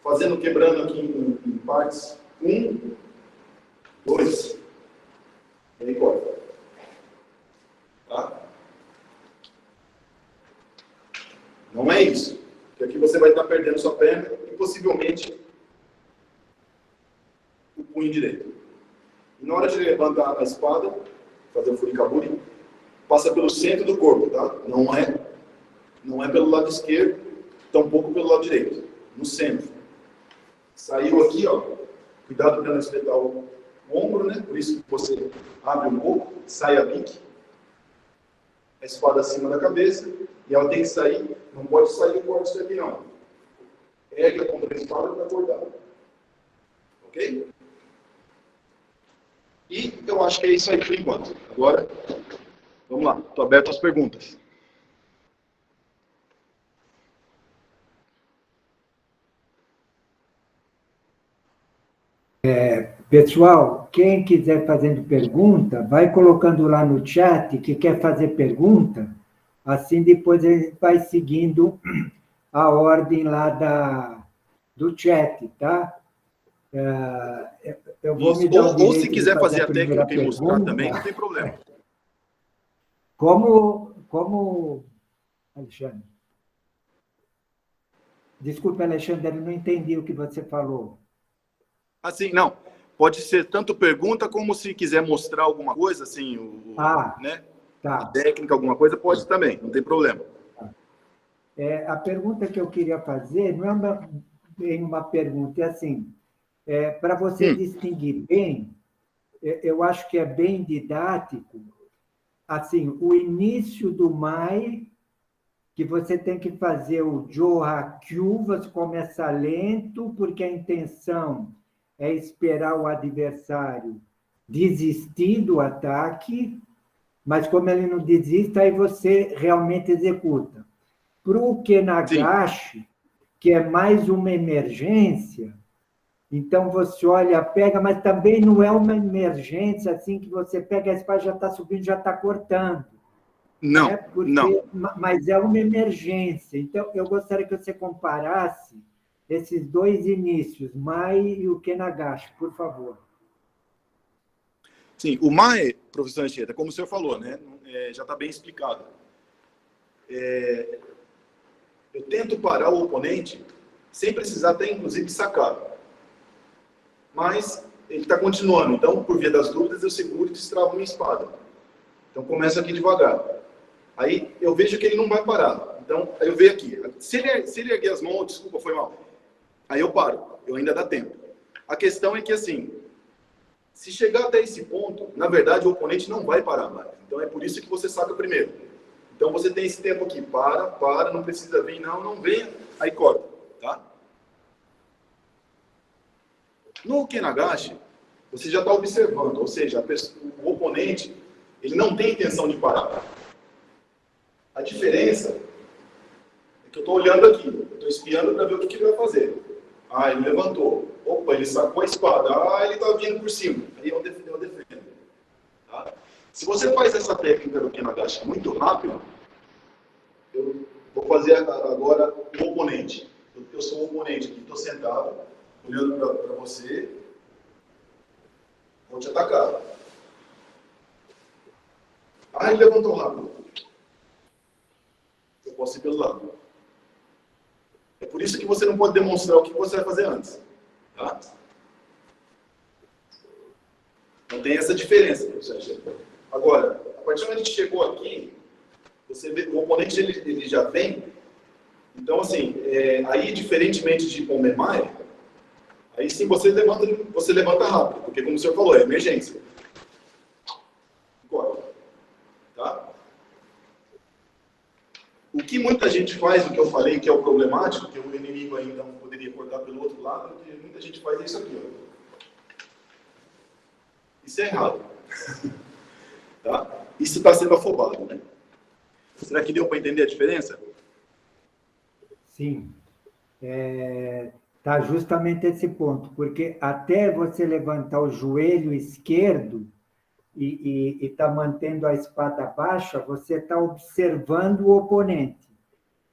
Fazendo, quebrando aqui em partes. 1, 2. E aí corta. Tá? Não é isso. Porque aqui você vai estar perdendo sua perna e possivelmente o punho direito. E na hora de levantar a espada, fazer o furikaburi, passa pelo centro do corpo, tá? Não é pelo lado esquerdo, tampouco pelo lado direito. No centro. Saiu aqui, ó. Cuidado para não espetar o ombro, né? Por isso que você abre um pouco, sai a pique. A espada acima da cabeça. E ela tem que sair, não pode sair o corte daqui, não. Ergue a ponta da espada para cortar. Ok? E eu acho que é isso aí por enquanto. Agora, vamos lá. Estou aberto às perguntas. Pessoal, quem quiser fazendo pergunta, vai colocando lá no chat que quer fazer pergunta. Assim, depois a gente vai seguindo a ordem lá do chat, tá? Eu vou me dar o direito ou se quiser de fazer a primeira técnica e mostrar também, não tem problema. Como Alexandre? Desculpe, Alexandre, eu não entendi o que você falou. Assim, não. Pode ser tanto pergunta como se quiser mostrar alguma coisa, assim, né? Tá. A técnica, alguma coisa, pode também, não tem problema. A pergunta que eu queria fazer não é bem uma pergunta, é assim, para você distinguir bem, eu acho que é bem didático, assim, o início do Mai, que você tem que fazer o Jo-Ha-Kyu, você começa lento, porque a intenção é esperar o adversário desistir do ataque, mas como ele não desiste, aí você realmente executa. Para o Kenagashi, que é mais uma emergência, então você olha, pega, mas também não é uma emergência assim que você pega a espada, já está subindo, já está cortando. Não, não. Mas é uma emergência. Então, eu gostaria que você comparasse esses dois inícios, Mai e o Kenagashi, por favor. Sim, o Mai, professor Anchieta, como o senhor falou, né? Já está bem explicado. eu tento parar o oponente sem precisar até, inclusive, sacar. Mas ele está continuando. Então, por via das dúvidas, eu seguro e destravo minha espada. Então, começo aqui devagar. Aí, eu vejo que ele não vai parar. Então, aí eu venho aqui. Se ele erguer as mãos, desculpa, foi mal. Aí eu paro. Eu ainda dá tempo. A questão é que, assim, se chegar até esse ponto, na verdade, o oponente não vai parar mais. Então, é por isso que você saca primeiro. Então, você tem esse tempo aqui. Para, não precisa vir, não venha. Aí corta, tá? No Ukenagashi, você já está observando, ou seja, o oponente, ele não tem intenção de parar. A diferença é que eu estou olhando aqui, eu estou espiando para ver o que ele vai fazer. Ah, ele levantou. Opa, ele sacou a espada. Ah, ele está vindo por cima. Aí eu defendo. Tá? Se você faz essa técnica do Ukenagashi muito rápido, eu vou fazer agora o oponente. Eu sou o oponente aqui, estou sentado, olhando para você, vou te atacar. Ah, ele levantou rápido. Eu posso ir pelo lado. É por isso que você não pode demonstrar o que você vai fazer antes. Tá? Não tem essa diferença. Agora, a partir do momento que chegou aqui, você vê, o oponente ele já vem. Então, assim, aí, diferentemente de Pomemai, aí sim você levanta rápido, porque como o senhor falou, é emergência. Corta. Tá? O que muita gente faz, o que eu falei que é o problemático, que o inimigo ainda não poderia cortar pelo outro lado, o que muita gente faz é isso aqui. Ó. Isso é errado. Tá? Isso está sendo afobado, né? Será que deu para entender a diferença? Sim. Tá justamente esse ponto, porque até você levantar o joelho esquerdo e está mantendo a espada baixa, você está observando o oponente.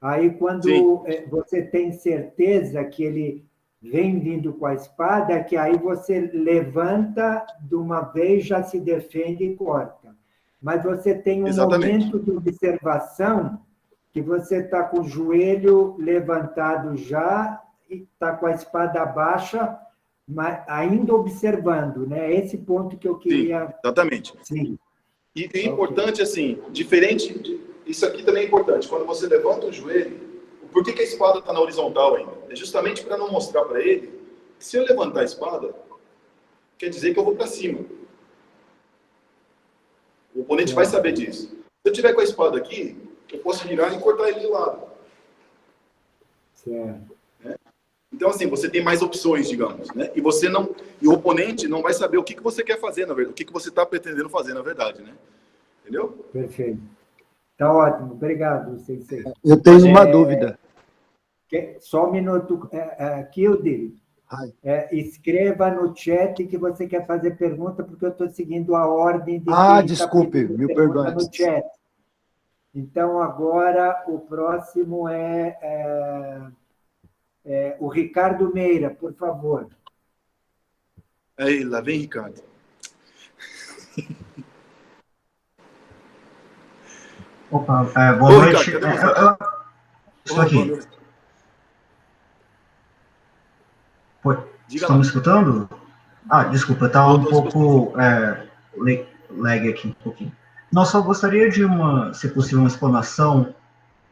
Aí, quando você tem certeza que ele vem vindo com a espada, que aí você levanta de uma vez, já se defende e corta. Mas você tem um momento de observação que você está com o joelho levantado já e está com a espada baixa, mas ainda observando, né? Esse ponto que eu queria... Sim, exatamente. Sim. E é importante, assim, isso aqui também é importante, quando você levanta o joelho, por que a espada está na horizontal ainda? É justamente para não mostrar para ele que se eu levantar a espada, quer dizer que eu vou para cima. O oponente vai saber disso. Se eu tiver com a espada aqui, eu posso virar e cortar ele de lado. Certo. Então, assim, você tem mais opções, digamos, né? E o oponente não vai saber o que você quer fazer, na verdade, o que você está pretendendo fazer, na verdade, né? Entendeu? Perfeito. Tá ótimo, obrigado, Sensei. Eu tenho uma dúvida. Só um minuto, Kilde. Escreva no chat que você quer fazer pergunta, porque eu estou seguindo a ordem de quem desculpe, me perdoe. No chat. Então, agora, o próximo o Ricardo Meira, por favor. Aí, lá vem Ricardo. Opa, boa noite. Ricardo, estou aqui. Estão me escutando? Desculpa, está um pouco lag aqui, um pouquinho. Não, só gostaria de se possível, uma explanação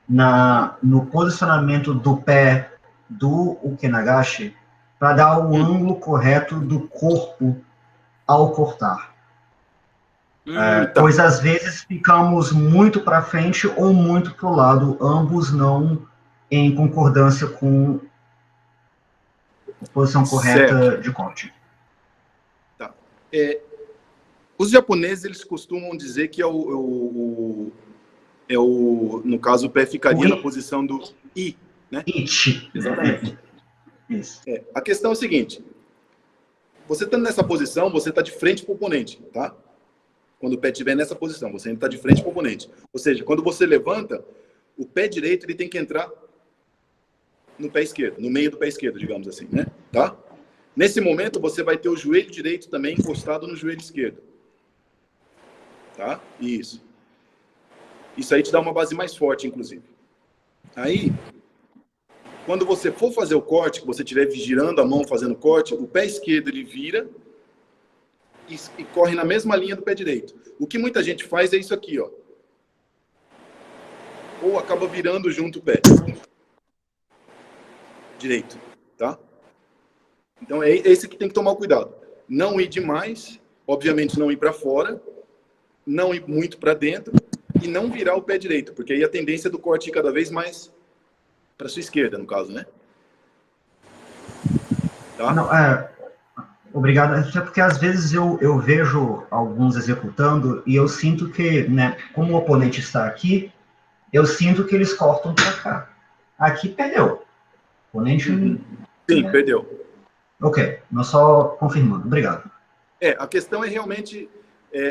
no posicionamento do pé do Ukenagashi para dar o ângulo correto do corpo ao cortar. Pois às vezes ficamos muito para frente ou muito para o lado, ambos não em concordância com a posição correta de corte. Tá. Os japoneses, eles costumam dizer que no caso, o pé ficaria na posição do I, né? Ichi. Exatamente. Isso. A questão é o seguinte, você estando nessa posição, você está de frente para o oponente, tá? Quando o pé estiver nessa posição, você ainda está de frente para o oponente. Ou seja, quando você levanta, o pé direito ele tem que entrar no pé esquerdo, no meio do pé esquerdo, digamos assim, né? Tá? Nesse momento, você vai ter o joelho direito também encostado no joelho esquerdo. Tá? Isso. Isso aí te dá uma base mais forte, inclusive. Aí, Quando você for fazer o corte, que você estiver girando a mão fazendo o corte, o pé esquerdo ele vira e corre na mesma linha do pé direito. O que muita gente faz é isso aqui, ó. Ou acaba virando junto o pé direito, tá? Então é esse que tem que tomar cuidado. Não ir demais, obviamente não ir para fora, não ir muito para dentro e não virar o pé direito, porque aí a tendência do corte ir cada vez mais para sua esquerda, no caso, né? Tá? Não, obrigado. Até porque às vezes eu vejo alguns executando e eu sinto que, né, como o oponente está aqui, eu sinto que eles cortam para cá. Aqui perdeu. O oponente... Sim, perdeu. Ok, não só confirmando. Obrigado. A questão é realmente...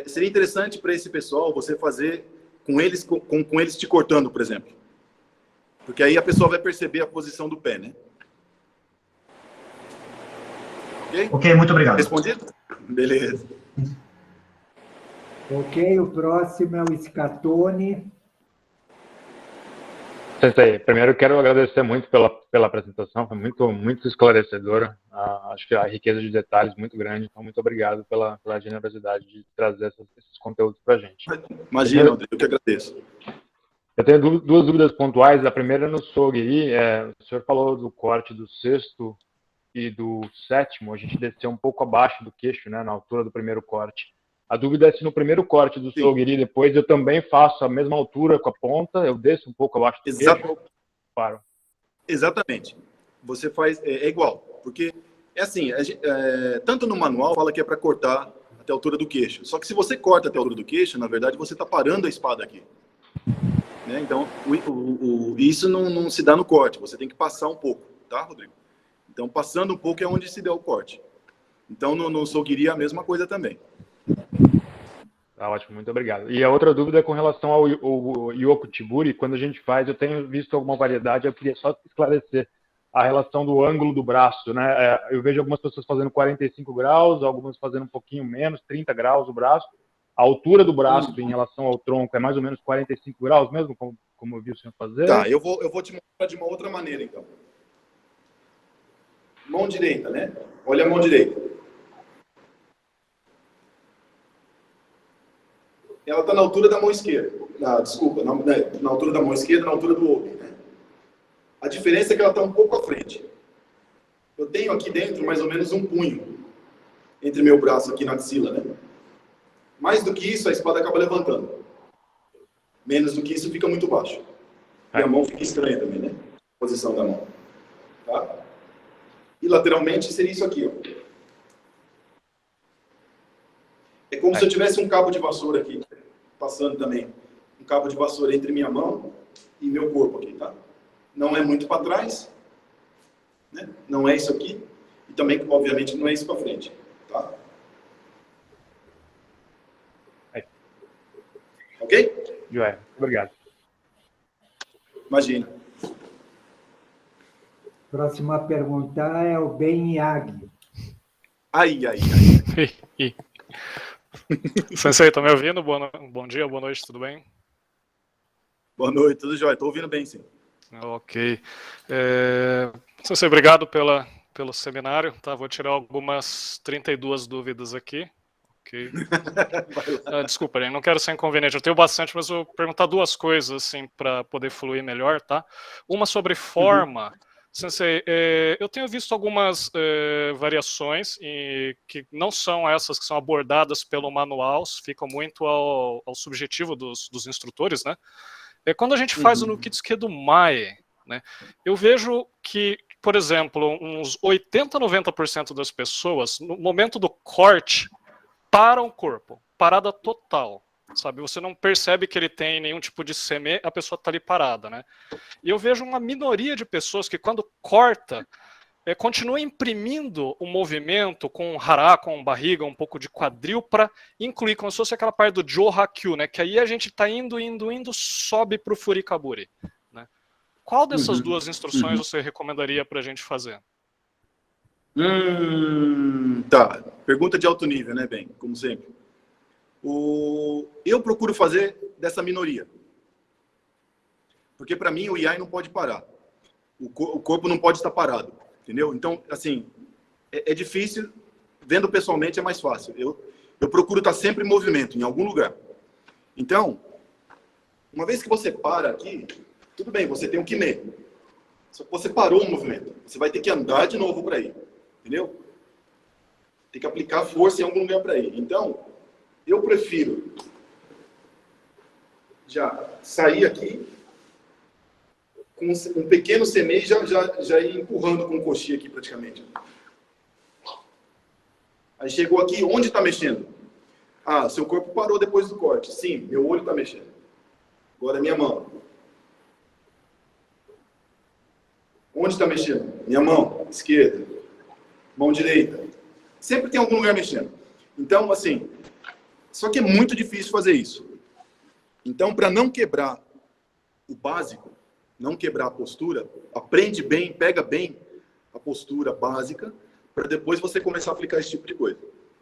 seria interessante para esse pessoal você fazer com eles, com eles te cortando, por exemplo. Porque aí a pessoa vai perceber a posição do pé, né? Ok? Ok, muito obrigado. Respondido? Beleza. Ok, o próximo é o Scatone. Sensei, primeiro eu quero agradecer muito pela apresentação, foi muito esclarecedora. Acho que a riqueza de detalhes muito grande, então muito obrigado pela generosidade de trazer esses conteúdos para a gente. Imagina, André, eu que agradeço. Eu tenho duas dúvidas pontuais. A primeira é no Soguiri. O senhor falou do corte do sexto e do sétimo, a gente desceu um pouco abaixo do queixo, né, na altura do primeiro corte. A dúvida é se no primeiro corte do Soguiri, depois eu também faço a mesma altura com a ponta, eu desço um pouco abaixo do queixo ou paro? Exatamente. Você faz... É igual, porque é assim, tanto no manual fala que é para cortar até a altura do queixo. Só que se você corta até a altura do queixo, na verdade você está parando a espada aqui. Né? Então, isso não se dá no corte, você tem que passar um pouco, tá, Rodrigo? Então, passando um pouco é onde se dá o corte. Então, no Soguiri é a mesma coisa também. Tá ótimo, muito obrigado. E a outra dúvida é com relação ao Yokotiburi. Quando a gente faz, eu tenho visto alguma variedade, eu queria só esclarecer a relação do ângulo do braço, né? Eu vejo algumas pessoas fazendo 45 graus, algumas fazendo um pouquinho menos, 30 graus o braço. A altura do braço em relação ao tronco é mais ou menos 45 graus mesmo, como eu vi o senhor fazer? Tá, eu vou te mostrar de uma outra maneira, então. Mão direita, né? Olha a mão direita. Ela está na altura da mão esquerda. Desculpa, na altura da mão esquerda, na altura do ombro, né? A diferença é que ela está um pouco à frente. Eu tenho aqui dentro mais ou menos um punho entre meu braço aqui na axila, né? Mais do que isso, a espada acaba levantando. Menos do que isso, fica muito baixo. E a mão fica estranha também, né? A posição da mão. Tá? E lateralmente seria isso aqui, ó. É como se eu tivesse um cabo de vassoura aqui, passando também. Um cabo de vassoura entre minha mão e meu corpo aqui, tá? Não é muito para trás, né? Não é isso aqui. E também, obviamente, não é isso para frente, tá? Ok? Joé, obrigado. Imagina. Próxima pergunta é o Ben Yagi. Ai. Sensei, tá me ouvindo? Bom dia, boa noite, tudo bem? Boa noite, tudo jóia. Estou ouvindo bem, sim. Ok. Sensei, obrigado pelo seminário. Tá? Vou tirar algumas 32 dúvidas aqui. Okay. Desculpa, eu não quero ser inconveniente. Eu tenho bastante, mas vou perguntar duas coisas assim, para poder fluir melhor. Tá? Uma sobre forma. Sensei, eu tenho visto algumas variações que não são essas que são abordadas pelo manual, ficam muito ao subjetivo dos instrutores, né? Quando a gente faz o Nukitsuke do Mae, né, eu vejo que, por exemplo, uns 80, 90% das pessoas, no momento do corte, param o corpo, parada total. Sabe, você não percebe que ele tem nenhum tipo de seme, a pessoa está ali parada, né? E eu vejo uma minoria de pessoas que quando corta, continua imprimindo o movimento com hara, com barriga, um pouco de quadril para incluir como se fosse aquela parte do Johaku, né? Que aí a gente está indo, sobe para o Furikaburi, né? Qual dessas duas instruções você recomendaria para a gente fazer? Tá, pergunta de alto nível, né, Ben? Como sempre. Eu procuro fazer dessa minoria. Porque para mim o Iai não pode parar. O corpo não pode estar parado, entendeu? Então, assim, é difícil. Vendo pessoalmente é mais fácil. Eu procuro estar sempre em movimento, em algum lugar. Então, uma vez que você para aqui, tudo bem, você tem um kiné. Só que você parou o movimento. Você vai ter que andar de novo para ir. Entendeu? Tem que aplicar força em algum lugar para ir. Então, eu prefiro já sair aqui com um pequeno semeio e já ir empurrando com o coxinha aqui praticamente. Aí chegou aqui, onde está mexendo? Ah, seu corpo parou depois do corte. Sim, meu olho está mexendo. Agora minha mão. Onde está mexendo? Minha mão esquerda. Mão direita. Sempre tem algum lugar mexendo. Então, assim, só que é muito difícil fazer isso. Então, para não quebrar o básico, não quebrar a postura, aprende bem, pega bem a postura básica, para depois você começar a aplicar esse tipo de coisa,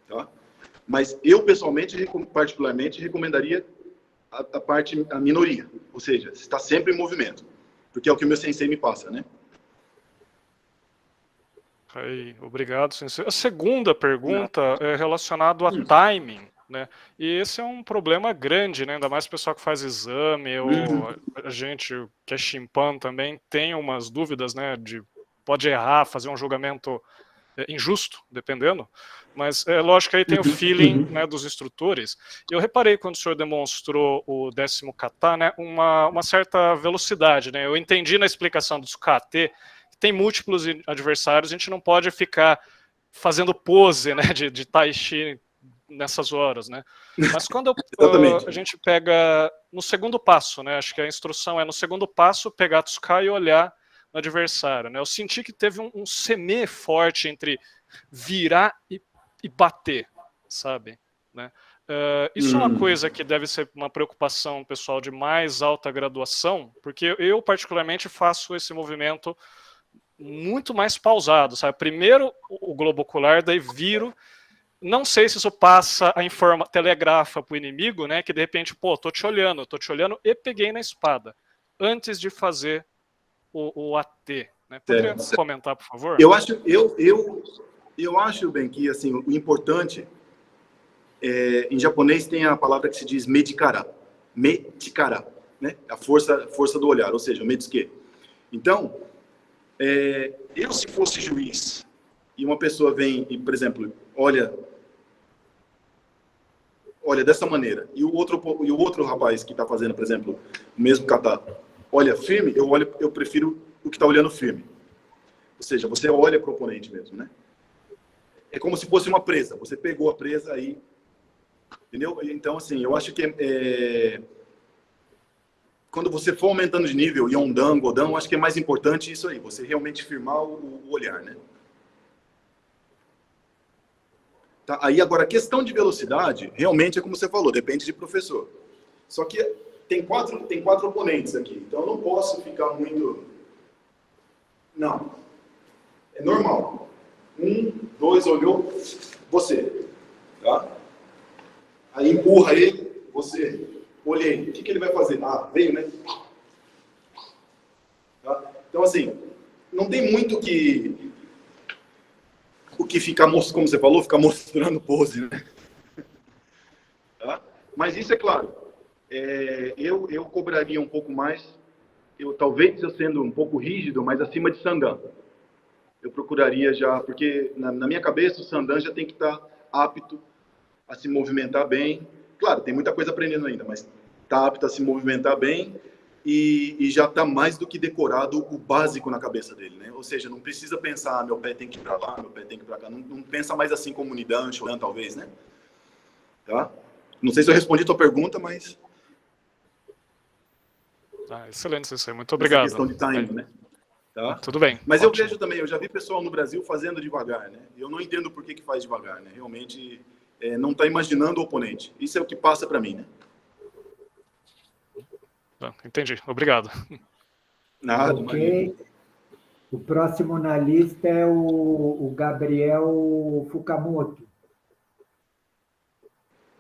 tá? Mas eu, pessoalmente, particularmente, recomendaria a minoria. Ou seja, você está sempre em movimento. Porque é o que o meu sensei me passa, né? Aí, obrigado, sensei. A segunda pergunta é relacionada a timing, né? E esse é um problema grande, né? Ainda mais o pessoal que faz exame, ou a gente que é chimpan também tem umas dúvidas, né? Pode errar, fazer um julgamento injusto, dependendo, mas é lógico que aí tem o feeling, né, dos instrutores. Eu reparei quando o senhor demonstrou o 10º kata, né, uma certa velocidade, né? Eu entendi na explicação dos KT que tem múltiplos adversários, a gente não pode ficar fazendo pose, né, de tai chi nessas horas, né? Mas quando a gente pega no segundo passo, né, acho que a instrução é no segundo passo pegar Tsukai e olhar no adversário, né? Eu senti que teve um semer forte entre virar e bater, sabe? Né? Isso é uma coisa que deve ser uma preocupação pessoal de mais alta graduação, porque eu particularmente faço esse movimento muito mais pausado, sabe? Primeiro o globo ocular, daí viro. Não sei se isso passa telegrafa para o inimigo, né? Que de repente, pô, tô te olhando e peguei na espada antes de fazer o AT, né? Poderia comentar, por favor? Eu acho bem que assim, o importante em japonês tem a palavra que se diz medikara, né? A força do olhar, ou seja, o medisuke. Então, eu se fosse juiz e uma pessoa vem e, por exemplo, olha dessa maneira, e o outro rapaz que está fazendo, por exemplo, o mesmo kata, olha firme, eu prefiro o que está olhando firme. Ou seja, você olha para o oponente mesmo, né? É como se fosse uma presa. Você pegou a presa aí, entendeu? Então, assim, eu acho que quando você for aumentando de nível, Yondan, Godan, eu acho que é mais importante isso aí, você realmente firmar o olhar, né? Tá? Aí, agora, a questão de velocidade, realmente é como você falou, depende de professor. Só que tem quatro oponentes aqui, então eu não posso ficar muito... Não. É normal. 1, 2, olhou, você. Tá? Aí empurra ele, você. Olhei. O que ele vai fazer? Ah, veio, né? Tá? Então, assim, não tem muito o que ficar mostrando, como você falou, ficar mostrando pose, né? Tá? Mas isso é claro. Eu cobraria um pouco mais, talvez eu sendo um pouco rígido, mas acima de Sandan. Eu procuraria já, porque na minha cabeça o Sandan já tem que estar apto a se movimentar bem. Claro, tem muita coisa aprendendo ainda, mas está apto a se movimentar bem e já está mais do que decorado o básico na cabeça dele, né? Ou seja, não precisa pensar, meu pé tem que ir para lá, meu pé tem que ir para cá. Não pensa mais assim como Nidan, Shodan, talvez, né? Tá? Não sei se eu respondi a tua pergunta, mas... excelente, Sensei. Muito obrigado. Essa questão de timing, né? Tá? Tudo bem. Mas ótimo. Eu vejo também, eu já vi pessoal no Brasil fazendo devagar, né? Eu não entendo por que faz devagar, né? Realmente não está imaginando o oponente. Isso é o que passa para mim, né? Entendi. Obrigado. Nada, ok. O próximo na lista é o Gabriel Fukamoto.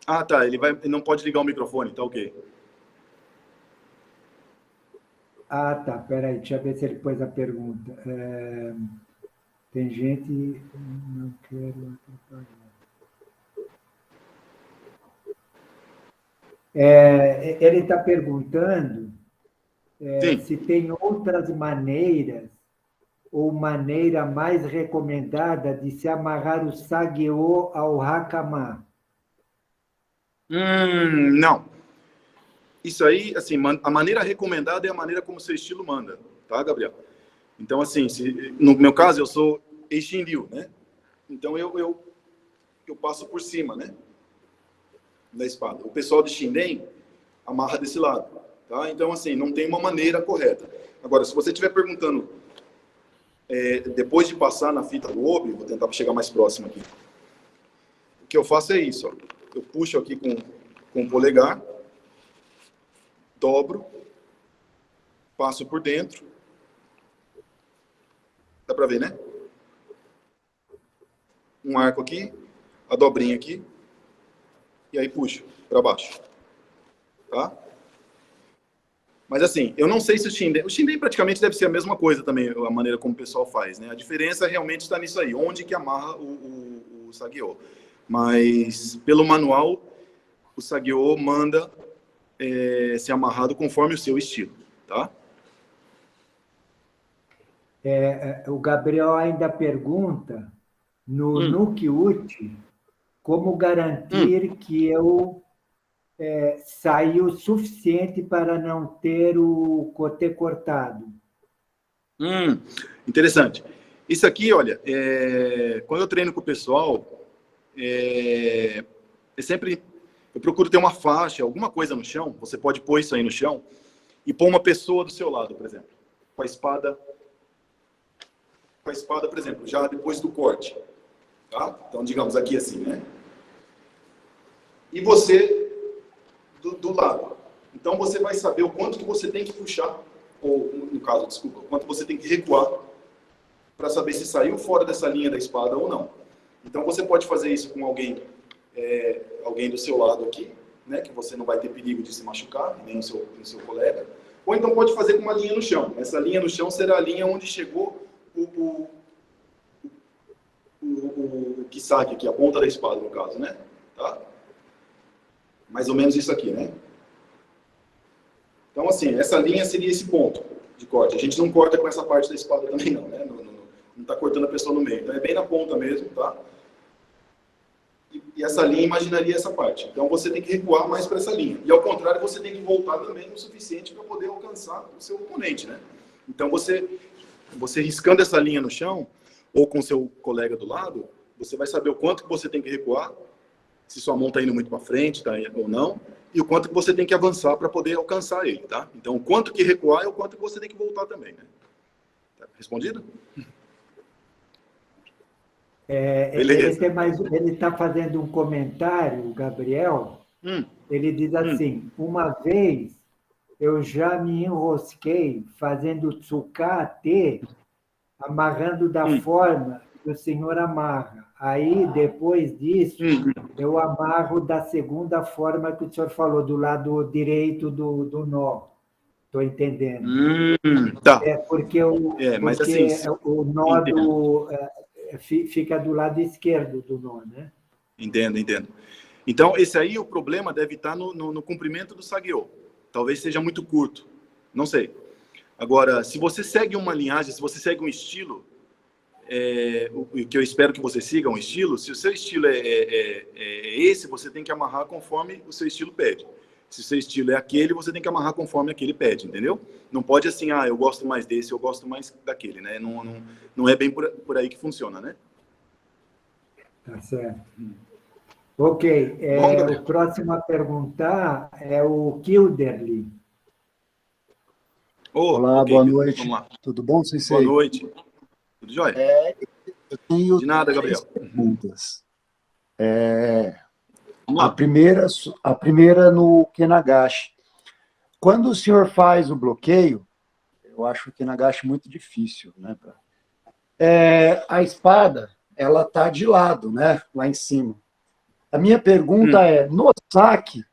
Ah, tá. Ele não pode ligar o microfone, tá ok. Ah, tá, peraí, deixa eu ver se ele pôs a pergunta. Tem gente... Não quero atrapalhar. Ele está perguntando se tem outras maneiras ou maneira mais recomendada de se amarrar o sagueô ao hakama. Não. Isso aí, assim, a maneira recomendada é a maneira como o seu estilo manda, tá, Gabriel? Então, assim, no meu caso, eu sou Eishin-ryu, né? Então, eu passo por cima, né? Da espada. O pessoal de Shinden amarra desse lado, tá? Então, assim, não tem uma maneira correta. Agora, se você estiver perguntando depois de passar na fita do obi, vou tentar chegar mais próximo aqui. O que eu faço é isso, ó. Eu puxo aqui com o polegar, dobro, passo por dentro. Dá pra ver, né? Um arco aqui, a dobrinha aqui, e aí puxo para baixo, tá? Mas assim, eu não sei se o Shinden praticamente deve ser a mesma coisa também, a maneira como o pessoal faz, né? A diferença realmente está nisso aí, onde que amarra o sagueô. Mas pelo manual, o sagueô manda ser amarrado conforme o seu estilo, tá? O Gabriel ainda pergunta, no Nuki-Uchi, como garantir que eu saia o suficiente para não ter o cote cortado? Interessante. Isso aqui, olha, quando eu treino com o pessoal, eu procuro ter uma faixa, alguma coisa no chão, você pode pôr isso aí no chão, e pôr uma pessoa do seu lado, por exemplo, com a espada, por exemplo, já depois do corte, tá? Então, digamos aqui assim, né? E você do lado. Então, você vai saber o quanto que você tem que puxar, ou, no caso, desculpa, o quanto você tem que recuar para saber se saiu fora dessa linha da espada ou não. Então, você pode fazer isso com alguém do seu lado aqui, né? Que você não vai ter perigo de se machucar, nem o seu colega. Ou então pode fazer com uma linha no chão. Essa linha no chão será a linha onde chegou o kisaki aqui, a ponta da espada, no caso, né? Tá? Mais ou menos isso aqui, né? Então, assim, essa linha seria esse ponto de corte. A gente não corta com essa parte da espada também, não, né? Não está cortando a pessoa no meio. Então, é bem na ponta mesmo, tá? E essa linha imaginaria essa parte. Então, você tem que recuar mais para essa linha. E, ao contrário, você tem que voltar também o suficiente para poder alcançar o seu oponente, né? Então, você riscando essa linha no chão, ou com o seu colega do lado, você vai saber o quanto que você tem que recuar, se sua mão está indo muito para frente, tá, ou não, e o quanto que você tem que avançar para poder alcançar ele, tá? Então, o quanto que recuar é o quanto que você tem que voltar também, né? Tá respondido? Ele está fazendo um comentário, o Gabriel. Ele diz assim, uma vez eu já me enrosquei fazendo tsukate, amarrando da forma que o senhor amarra. Aí, depois disso, eu amarro da segunda forma que o senhor falou, do lado direito do nó. Estou entendendo. Tá. Porque mas assim, o nó fica do lado esquerdo do nó, né? Entendo. Então, esse aí, o problema deve estar no comprimento do sagueô. Talvez seja muito curto. Não sei. Agora, se você segue uma linhagem, se você segue um estilo, o que eu espero que você siga um estilo, se o seu estilo é esse, você tem que amarrar conforme o seu estilo pede. Se o seu estilo é aquele, você tem que amarrar conforme aquele pede, entendeu? Não pode assim, eu gosto mais desse, eu gosto mais daquele, né? Não é bem por aí que funciona, né? Tá certo. Ok. O próximo a perguntar é o Kilderly. Olá, okay, boa noite. Vamos lá. Tudo bom, Sensei? Boa noite. Tudo jóia? Eu tenho de nada, Gabriel. Perguntas. A primeira no Kenagashi. Quando o senhor faz o bloqueio, eu acho o Kenagashi muito difícil, né? A espada, ela está de lado, né? Lá em cima. A minha pergunta é, no saque,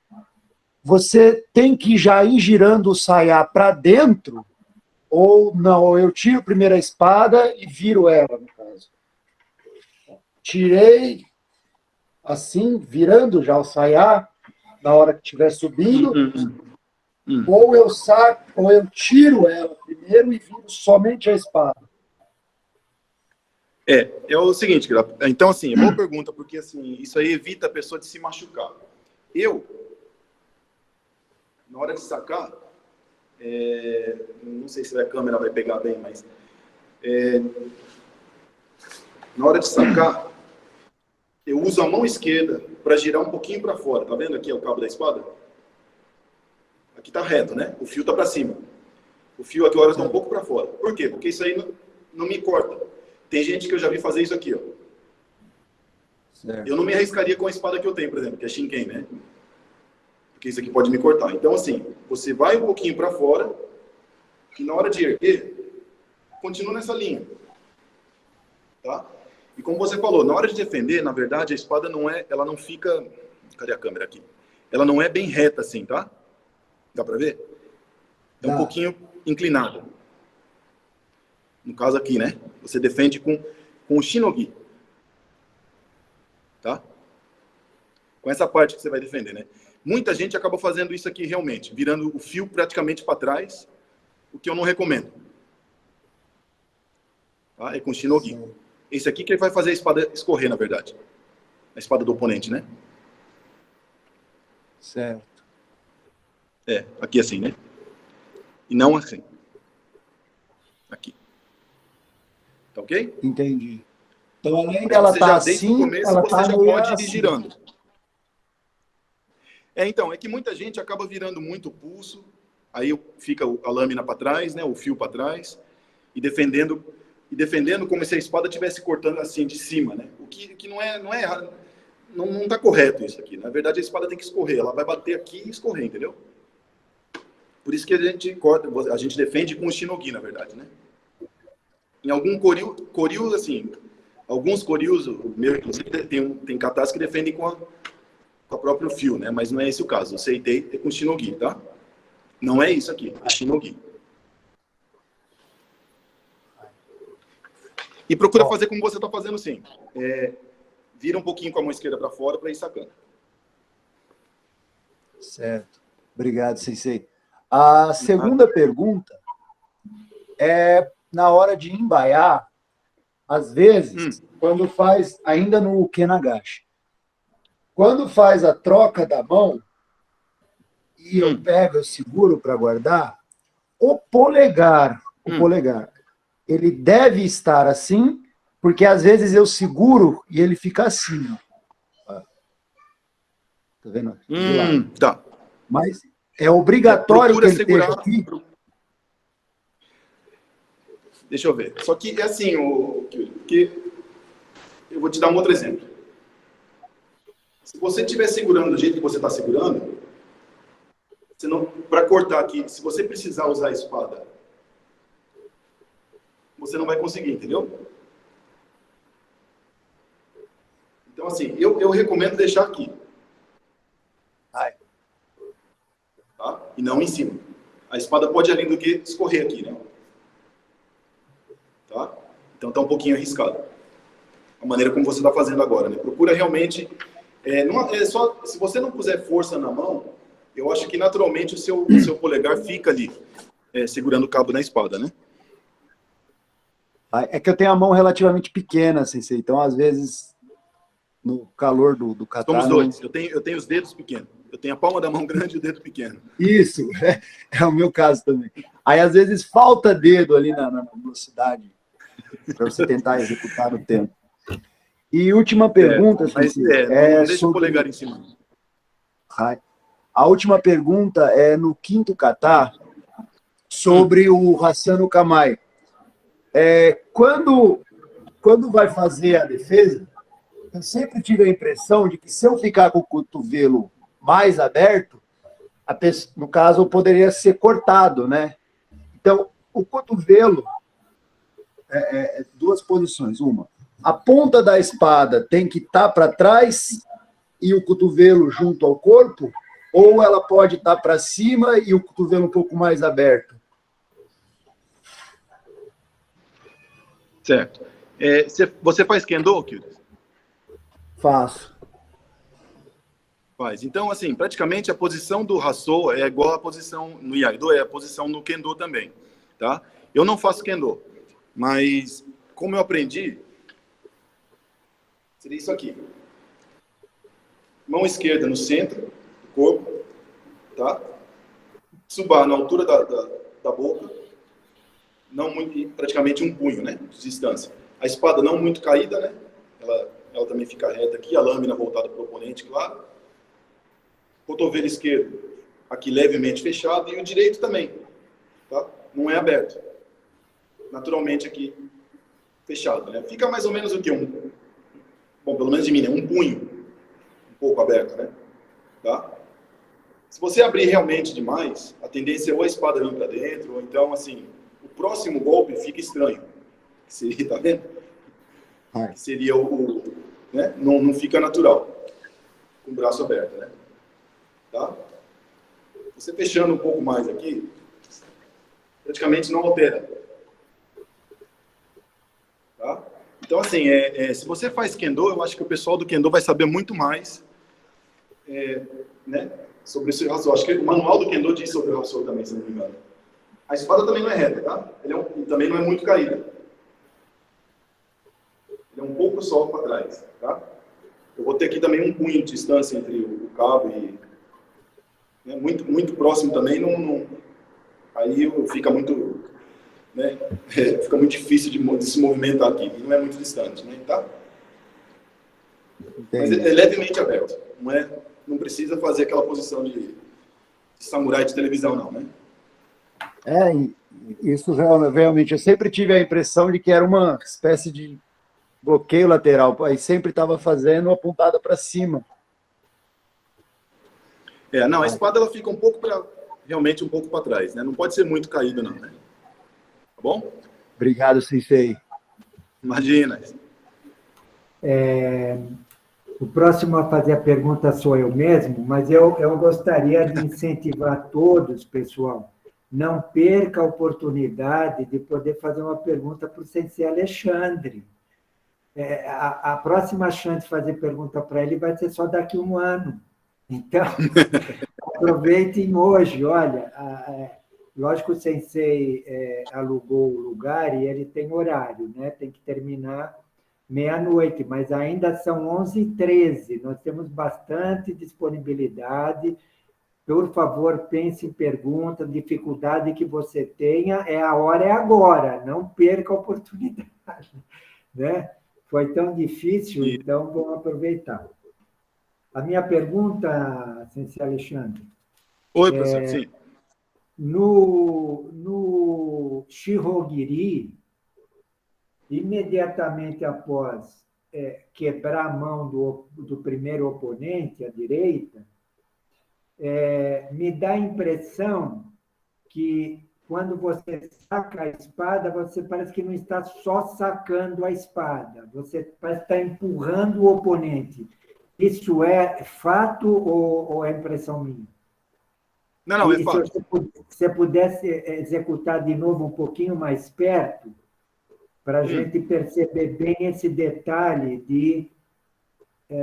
você tem que já ir girando o saiá para dentro Ou não, ou eu tiro primeiro a espada e viro ela, no caso. Tirei, assim, virando já o saiá, na hora que estiver subindo, ou eu saco, ou eu tiro ela primeiro e viro somente a espada. É o seguinte, então, assim, é boa pergunta, porque, assim, isso aí evita a pessoa de se machucar. Na hora de sacar, não sei se a câmera vai pegar bem, mas na hora de sacar, eu uso a mão esquerda para girar um pouquinho para fora. Tá vendo aqui o cabo da espada? Aqui tá reto, né? O fio tá para cima. O fio agora está um pouco para fora. Por quê? Porque isso aí não me corta. Tem gente que eu já vi fazer isso aqui, ó. Certo. Eu não me arriscaria com a espada que eu tenho, por exemplo, que é Shinken, né? Porque isso aqui pode me cortar. Então, assim, você vai um pouquinho para fora e na hora de erguer, continua nessa linha. Tá? E como você falou, na hora de defender, na verdade, a espada ela não fica... Cadê a câmera aqui? Ela não é bem reta assim, tá? Dá para ver? É um pouquinho inclinada. No caso aqui, né? Você defende com o shinogi. Tá? Com essa parte que você vai defender, né? Muita gente acaba fazendo isso aqui realmente, virando o fio praticamente para trás, o que eu não recomendo. Tá? É com shinogi. Sim. Esse aqui que ele vai fazer a espada escorrer, na verdade. A espada do oponente, né? Certo. Aqui assim, né? E não assim. Aqui. Tá ok? Entendi. Então, além dela estar assim, começo, ela você já pode ir assim. girando. Então, é que muita gente acaba virando muito o pulso, aí fica a lâmina para trás, né? O fio para trás, e defendendo como se a espada estivesse cortando assim de cima, né? O que não é errado. Não está correto isso aqui. Na verdade, a espada tem que escorrer. Ela vai bater aqui e escorrer, entendeu? Por isso que a gente defende com o shinogi, na verdade, né? Em algum Koryu, assim, alguns Koryus, o meu, inclusive, tem katas que defendem com o próprio fio, né? Mas não é esse o caso. O Seitei é com shinogi, tá? Não é isso aqui, é shinogi. E procura fazer como você está fazendo, sim. Vira um pouquinho com a mão esquerda para fora para ir sacando. Certo. Obrigado, Sensei. A segunda pergunta é na hora de embaiar, às vezes, quando faz, ainda no Kenagashi, quando faz a troca da mão e eu seguro para guardar, o polegar, ele deve estar assim, porque às vezes eu seguro e ele fica assim. Ó. Tá vendo? Tá. Mas é obrigatório que ele esteja aqui? Deixa eu ver. Só que é assim, que eu vou te dar um outro exemplo. Se você estiver segurando do jeito que você está segurando, para cortar aqui, se você precisar usar a espada, você não vai conseguir, entendeu? Então, assim, eu recomendo deixar aqui. Tá? E não em cima. A espada pode, além do que, escorrer aqui, né? Tá? Então tá um pouquinho arriscado. A maneira como você está fazendo agora, né? Procura realmente... se você não puser força na mão, eu acho que naturalmente o seu polegar fica ali, segurando o cabo da espada, né? É que eu tenho a mão relativamente pequena, Sensei, então às vezes no calor do kata... Somos dois, eu tenho os dedos pequenos. Eu tenho a palma da mão grande e o dedo pequeno. Isso, é o meu caso também. Aí às vezes falta dedo ali na velocidade para você tentar executar no tempo. E última pergunta, Sensei, não deixa o polegar em cima. A última pergunta é no quinto kata, sobre o Hassan Kamai. Quando vai fazer a defesa, eu sempre tive a impressão de que se eu ficar com o cotovelo mais aberto, no caso, poderia ser cortado, né? Então, o cotovelo, duas posições. Uma, a ponta da espada tem que estar para trás e o cotovelo junto ao corpo, ou ela pode estar para cima e o cotovelo um pouco mais aberto? Certo. Você faz Kendo, Kildes? Faço. Faz. Então, assim, praticamente a posição do Hassou é igual à posição no Iaido, é a posição no Kendo também, tá? Eu não faço Kendo, mas como eu aprendi, seria isso aqui. Mão esquerda no centro do corpo, tá? Subar na altura da boca, não muito, praticamente um punho, né, de distância. A espada não muito caída, né? Ela também fica reta aqui, a lâmina voltada para o oponente, claro. Cotovelo esquerdo aqui levemente fechado e o direito também, tá? Não é aberto. Naturalmente aqui fechado, né? Fica mais ou menos o quê? Bom, pelo menos de mim, né? Um punho, um pouco aberto, né? Tá? Se você abrir realmente demais, a tendência é ou a espada vir para dentro, ou então, assim, o próximo golpe fica estranho. Que seria, tá vendo? Que seria né? Não fica natural, com o braço aberto, né? Tá? Você fechando um pouco mais aqui, praticamente não altera. Tá? Então, assim, se você faz Kendo, eu acho que o pessoal do Kendo vai saber muito mais né, sobre esse Hassou. Acho que o manual do Kendo diz sobre o Hassou também, se não me engano. A espada também não é reta, tá? E também não é muito caída. Ele é um pouco só para trás, tá? Eu vou ter aqui também um punho de distância entre o cabo e... Né, muito próximo também, aí fica muito... Né, fica muito difícil de se movimentar aqui. E não é muito distante, né? Tá? Mas é levemente aberto. Não precisa fazer aquela posição de samurai de televisão, não, né? Isso realmente, eu sempre tive a impressão de que era uma espécie de bloqueio lateral, aí sempre estava fazendo apontada para cima. Não, a espada ela fica realmente um pouco para trás, né? Não pode ser muito caída, não, né? Tá bom? Obrigado, Sensei. Imagina. O próximo a fazer a pergunta sou eu mesmo, mas eu gostaria de incentivar todos, pessoal, não perca a oportunidade de poder fazer uma pergunta para o Sensei Alexandre. A próxima chance de fazer pergunta para ele vai ser só daqui a um ano. Então, aproveitem hoje. Olha, lógico que o Sensei alugou o lugar e ele tem horário, né? Tem que terminar meia-noite, mas ainda são 11h13. Nós temos bastante disponibilidade. Por favor, pense em pergunta, dificuldade que você tenha. A hora é agora, não perca a oportunidade. Né? Foi tão difícil, então vamos aproveitar. A minha pergunta, Sensei Alexandre. Oi, professor, sim. No Shihogiri, imediatamente após quebrar a mão do primeiro oponente, à direita, me dá a impressão que quando você saca a espada, você parece que não está só sacando a espada, você parece estar empurrando o oponente. Isso é fato ou é impressão minha? Não, é fato. Se você pudesse executar de novo um pouquinho mais perto, para a gente perceber bem esse detalhe de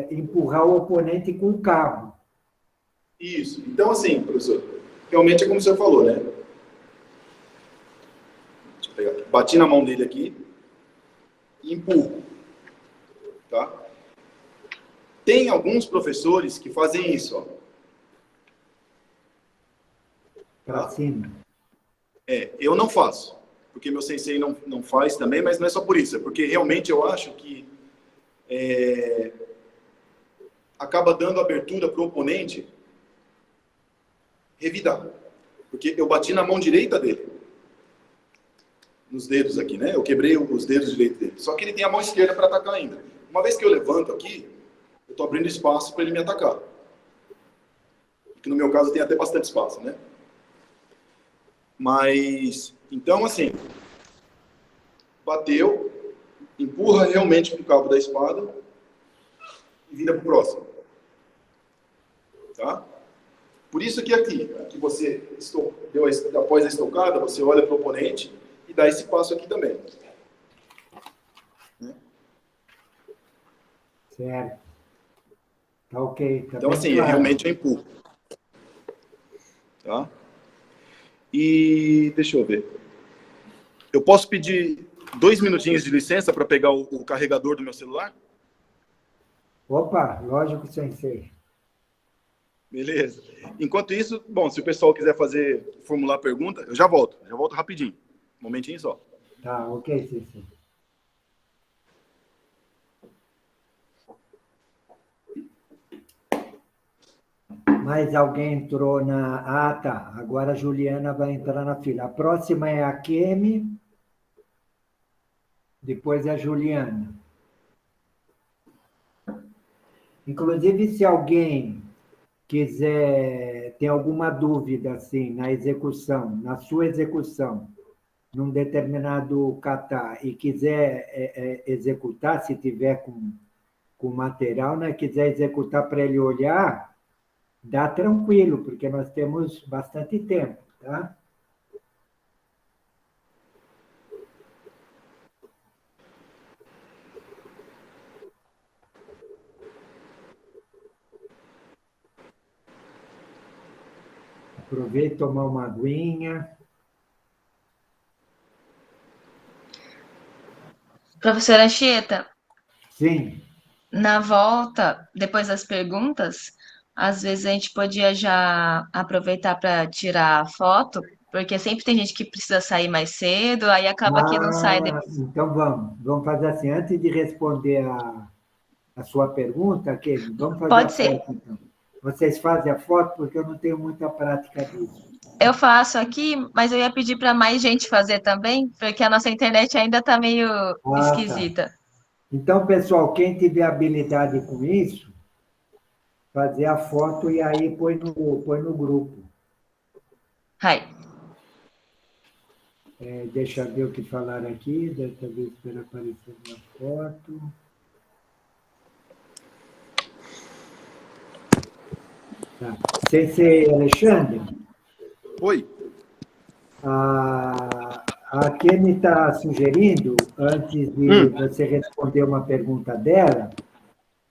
empurrar o oponente com o cabo. Isso. Então, assim, professor, realmente é como o senhor falou, né? Deixa eu pegar aqui. Bati na mão dele aqui e empurro. Tá? Tem alguns professores que fazem isso, ó. Para cima. Eu não faço, porque meu sensei não faz também, mas não é só por isso, é porque realmente eu acho que acaba dando abertura para o oponente revidar. Porque eu bati na mão direita dele, nos dedos aqui, né? Eu quebrei os dedos direitos dele. Só que ele tem a mão esquerda para atacar ainda. Uma vez que eu levanto aqui, eu estou abrindo espaço para ele me atacar. Que no meu caso tem até bastante espaço, né? Mas, então, assim, bateu, empurra realmente para o cabo da espada e vira para o próximo. Tá? Por isso que aqui você após a estocada, você olha para o oponente e dá esse passo aqui também. Certo. Tá ok. Tá Então, bem assim, claro. realmente eu empurro. Tá? E deixa eu ver. Eu posso pedir 2 minutinhos de licença para pegar o carregador do meu celular? Opa, lógico, sensei. Beleza. Enquanto isso, bom, se o pessoal quiser formular pergunta, eu já volto rapidinho. Um momentinho só. Tá, ok, sensei. Mais alguém entrou na... Ah, tá. Agora a Juliana vai entrar na fila. A próxima é a Kemi, depois é a Juliana. Inclusive, se alguém tem alguma dúvida assim na execução, na sua execução, num determinado kata e quiser executar, se tiver com material, né, quiser executar para ele olhar, dá tranquilo, porque nós temos bastante tempo, tá? Aproveite tomar uma aguinha. Professora Anchieta, Sim. na volta, depois das perguntas, às vezes a gente podia já aproveitar para tirar a foto, porque sempre tem gente que precisa sair mais cedo, aí acaba que não sai. Então vamos fazer assim, antes de responder a sua pergunta, Kemi, vamos fazer a Pode ser. foto, então. Vocês fazem a foto, porque eu não tenho muita prática disso. Eu faço aqui, mas eu ia pedir para mais gente fazer também, porque a nossa internet ainda está meio esquisita. Tá. Então, pessoal, quem tiver habilidade com isso, fazer a foto e aí põe no grupo. Hai. Deixa eu ver o que falaram aqui, dessa vez para aparecer na foto. Tá. Sensei Alexandre? Oi. A Kemi está sugerindo, antes de você responder uma pergunta dela,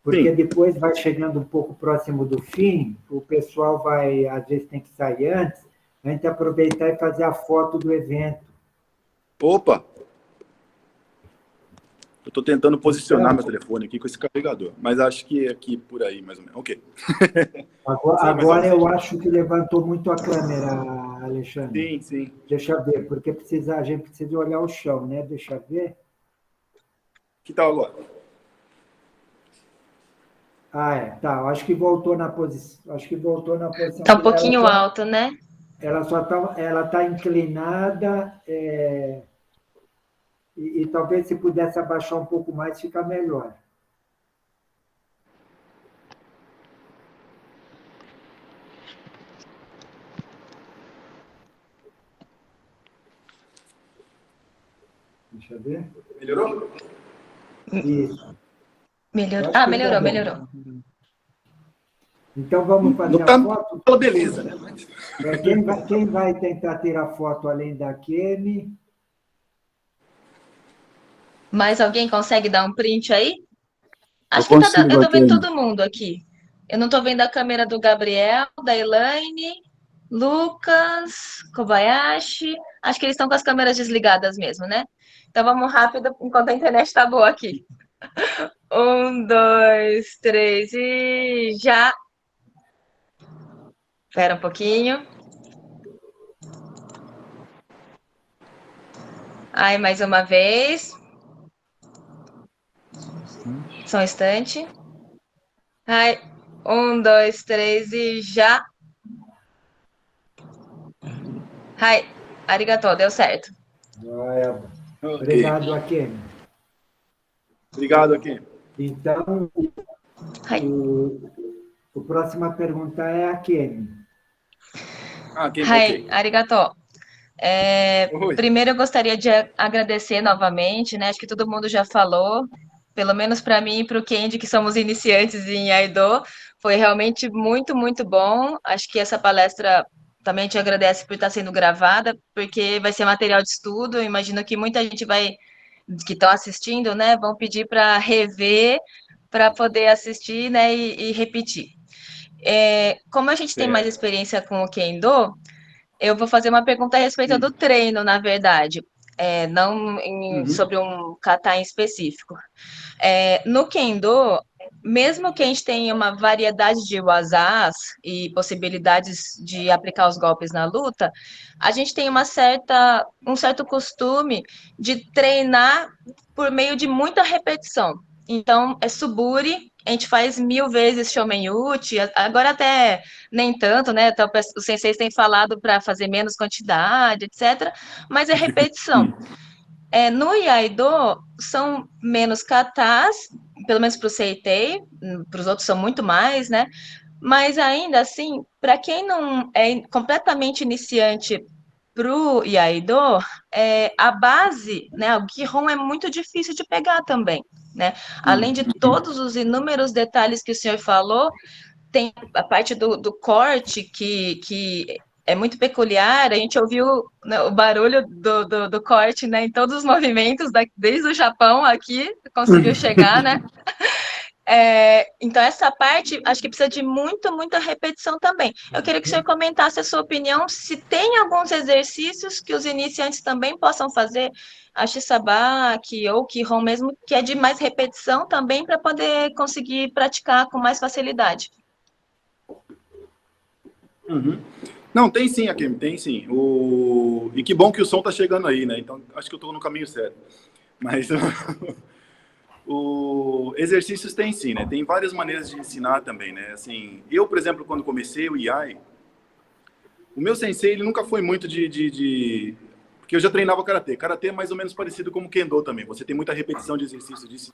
porque Sim. depois vai chegando um pouco próximo do fim, o pessoal vai, às vezes tem que sair antes, a gente aproveitar e fazer a foto do evento. Opa! Eu estou tentando posicionar meu telefone aqui com esse carregador, mas acho que é aqui por aí, mais ou menos. Ok. Agora eu acho que levantou muito a câmera, Alexandre. Sim. Deixa eu ver, porque a gente precisa olhar o chão, né? Deixa eu ver. Que tal agora? Tá. Acho que voltou na posição. Está um pouquinho alto, né? Ela está inclinada, e talvez se pudesse abaixar um pouco mais, fica melhor. Deixa eu ver. Melhorou? Isso. Melhorou. Então vamos fazer a foto? Pela beleza, né? Quem vai tentar tirar foto além da Kemi? Mais alguém consegue dar um print aí? Acho Eu que consigo, eu tô vendo Kemi. todo mundo aqui. Eu não tô vendo a câmera do Gabriel, da Elaine, Lucas, Kobayashi. Acho que eles estão com as câmeras desligadas mesmo, né? Então vamos rápido, enquanto a internet tá boa aqui. 1, 2, 3 e já. Espera um pouquinho. Aí, mais uma vez. Só um instante. Aí, 1, 2, 3 e já. Aí, arigatou, deu certo. Obrigado, Kemi. Obrigado, Kemi. Então, a próxima pergunta é a Kemi. Kemi, ok. Arigatou. Primeiro, eu gostaria de agradecer novamente, né? Acho que todo mundo já falou, pelo menos para mim e para o Kendi, que somos iniciantes em Aido, foi realmente muito, muito bom. Acho que essa palestra também te agradece por estar sendo gravada, porque vai ser material de estudo. Eu imagino que muita gente que estão assistindo, né, vão pedir para rever para poder assistir, né, e repetir. Como a gente tem mais experiência com o Kendo, eu vou fazer uma pergunta a respeito do treino, na verdade, não sobre um kata em específico. No Kendo, mesmo que a gente tenha uma variedade de wasas e possibilidades de aplicar os golpes na luta, a gente tem um certo costume de treinar por meio de muita repetição. Então, suburi, a gente faz 1000 vezes Shomen-uchi, agora até nem tanto, né? Então, os senseis têm falado para fazer menos quantidade, etc. Mas é repetição. No Iaido, são menos katas, pelo menos para o Seitei, para os outros são muito mais, né? Mas ainda assim, para quem não é completamente iniciante para o Iaido, a base, né, o Gihon é muito difícil de pegar também, né? Além de todos os inúmeros detalhes que o senhor falou, tem a parte do corte que é muito peculiar. A gente ouviu, né, o barulho do corte, né, em todos os movimentos, desde o Japão aqui, conseguiu chegar, né? Então, essa parte, acho que precisa de muita repetição também. Eu queria que o senhor comentasse a sua opinião, se tem alguns exercícios que os iniciantes também possam fazer, a Shisabaki ou Kihon mesmo, que é de mais repetição também, para poder conseguir praticar com mais facilidade. Não, tem sim, Akemi, tem sim. E que bom que o som tá chegando aí, né? Então, acho que eu tô no caminho certo. Mas exercícios tem sim, né? Tem várias maneiras de ensinar também, né? Assim, eu, por exemplo, quando comecei o Iai, o meu sensei, ele nunca foi muito porque eu já treinava Karatê. Karatê é mais ou menos parecido com o Kendo também. Você tem muita repetição de exercício disso,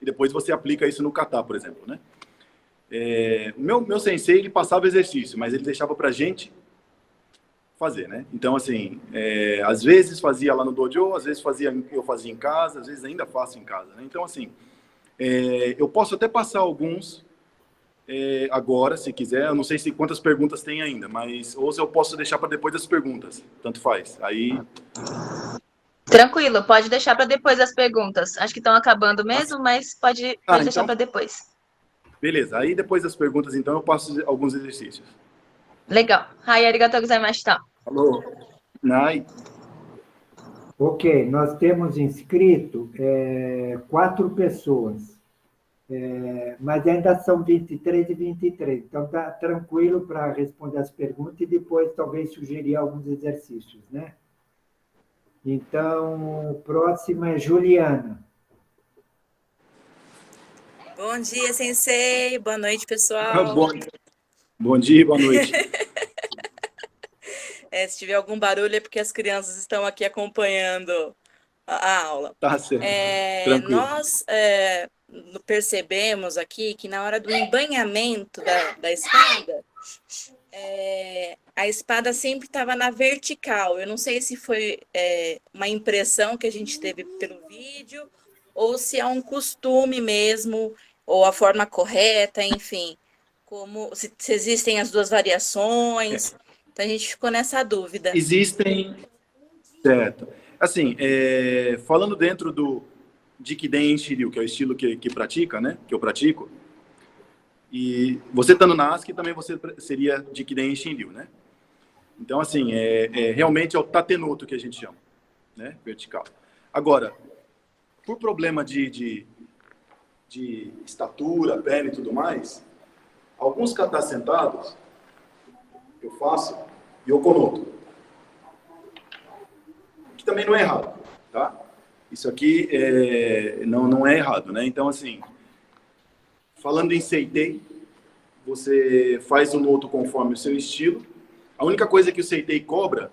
e depois você aplica isso no kata, por exemplo, né? O meu sensei, ele passava exercício, mas ele deixava pra gente fazer, né? Então, assim, às vezes fazia lá no dojo, às vezes eu fazia em casa, às vezes ainda faço em casa, né? Então, assim, eu posso até passar alguns agora, se quiser. Eu não sei quantas perguntas tem ainda, mas ou se eu posso deixar para depois das perguntas, tanto faz. Aí... Tranquilo, pode deixar para depois as perguntas. Acho que estão acabando mesmo, mas pode deixar então... para depois. Beleza, aí depois das perguntas, então, eu passo alguns exercícios. Legal. Hai, arigatou gozaimashita. Alô. Nai. Ok, nós temos inscrito 4 pessoas, mas ainda são 23 e 23, então está tranquilo para responder as perguntas e depois talvez sugerir alguns exercícios, né? Então, próxima é Juliana. Bom dia, sensei. Boa noite, pessoal. Bom dia, boa noite. Se tiver algum barulho é porque as crianças estão aqui acompanhando a aula. Tá certo. Tranquilo. Nós percebemos aqui que na hora do embanhamento da espada, a espada sempre estava na vertical. Eu não sei se foi uma impressão que a gente teve pelo vídeo ou se é um costume mesmo, ou a forma correta, enfim, se existem as duas variações. Então a gente ficou nessa dúvida. Existem, certo. Assim, falando dentro do Jikiden Shiryu, que é o estilo que pratica, né? Que eu pratico. E você estando na ASCII, também você seria Jikiden Shiryu, né? Então, assim, realmente é o Tatenoto que a gente chama, né? Vertical. Agora, por problema de estatura, pele e tudo mais, alguns katas sentados, eu faço Yokonoto. Que também não é errado, tá? Isso aqui não é errado, né? Então, assim, falando em Seitei, você faz o noto conforme o seu estilo. A única coisa que o Seitei cobra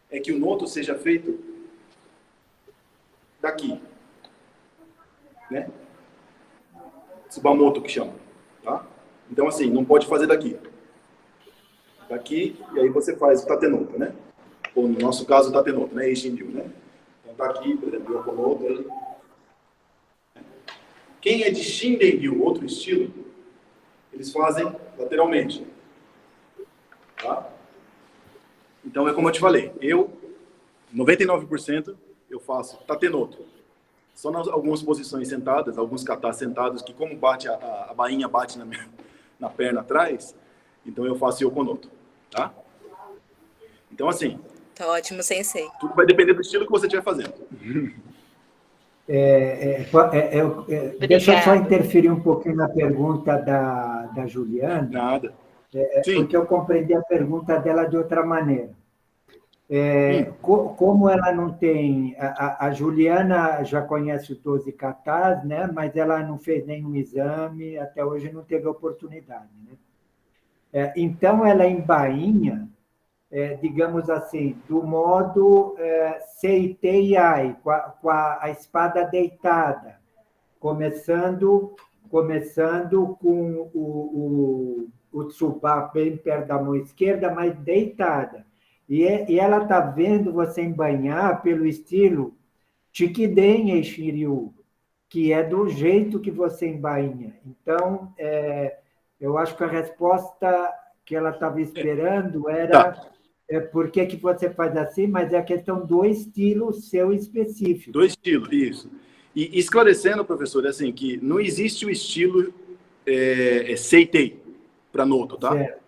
é que o noto seja feito daqui, né? Tsubamoto que chama, tá? Então, assim, não pode fazer daqui. Daqui, e aí você faz o Tatenoto, né? Ou no nosso caso, o Tatenoto, né? Eishinryu, né? Então tá aqui, por exemplo, o Yokonoto aí. Quem é de Shinryu, outro estilo, eles fazem lateralmente. Tá? Então é como eu te falei, 99% eu faço Tatenoto. só nas algumas posições sentadas, alguns katas sentados, que como bate a bainha bate na perna atrás, então eu faço Yokonoto, tá? Então, assim... Tá ótimo, sensei. Tudo vai depender do estilo que você estiver fazendo. Deixa eu só interferir um pouquinho na pergunta da Juliana. Nada. Porque eu compreendi a pergunta dela de outra maneira. Como ela não tem... A Juliana já conhece os 12 katas, né? Mas ela não fez nenhum exame, até hoje não teve oportunidade. Né? Então, ela embainha, digamos assim, do modo Seitei Ai, com a espada deitada, começando com o Tsuba bem perto da mão esquerda, mas deitada. E ela está vendo você embanhar pelo estilo Chikiden e Shiryu, que é do jeito que você embainha. Então, eu acho que a resposta que ela estava esperando era por que você faz assim, mas é a questão do estilo seu específico. Do estilo, isso. E esclarecendo, professor, assim, que não existe o estilo Seitei para Noto, tá? Certo.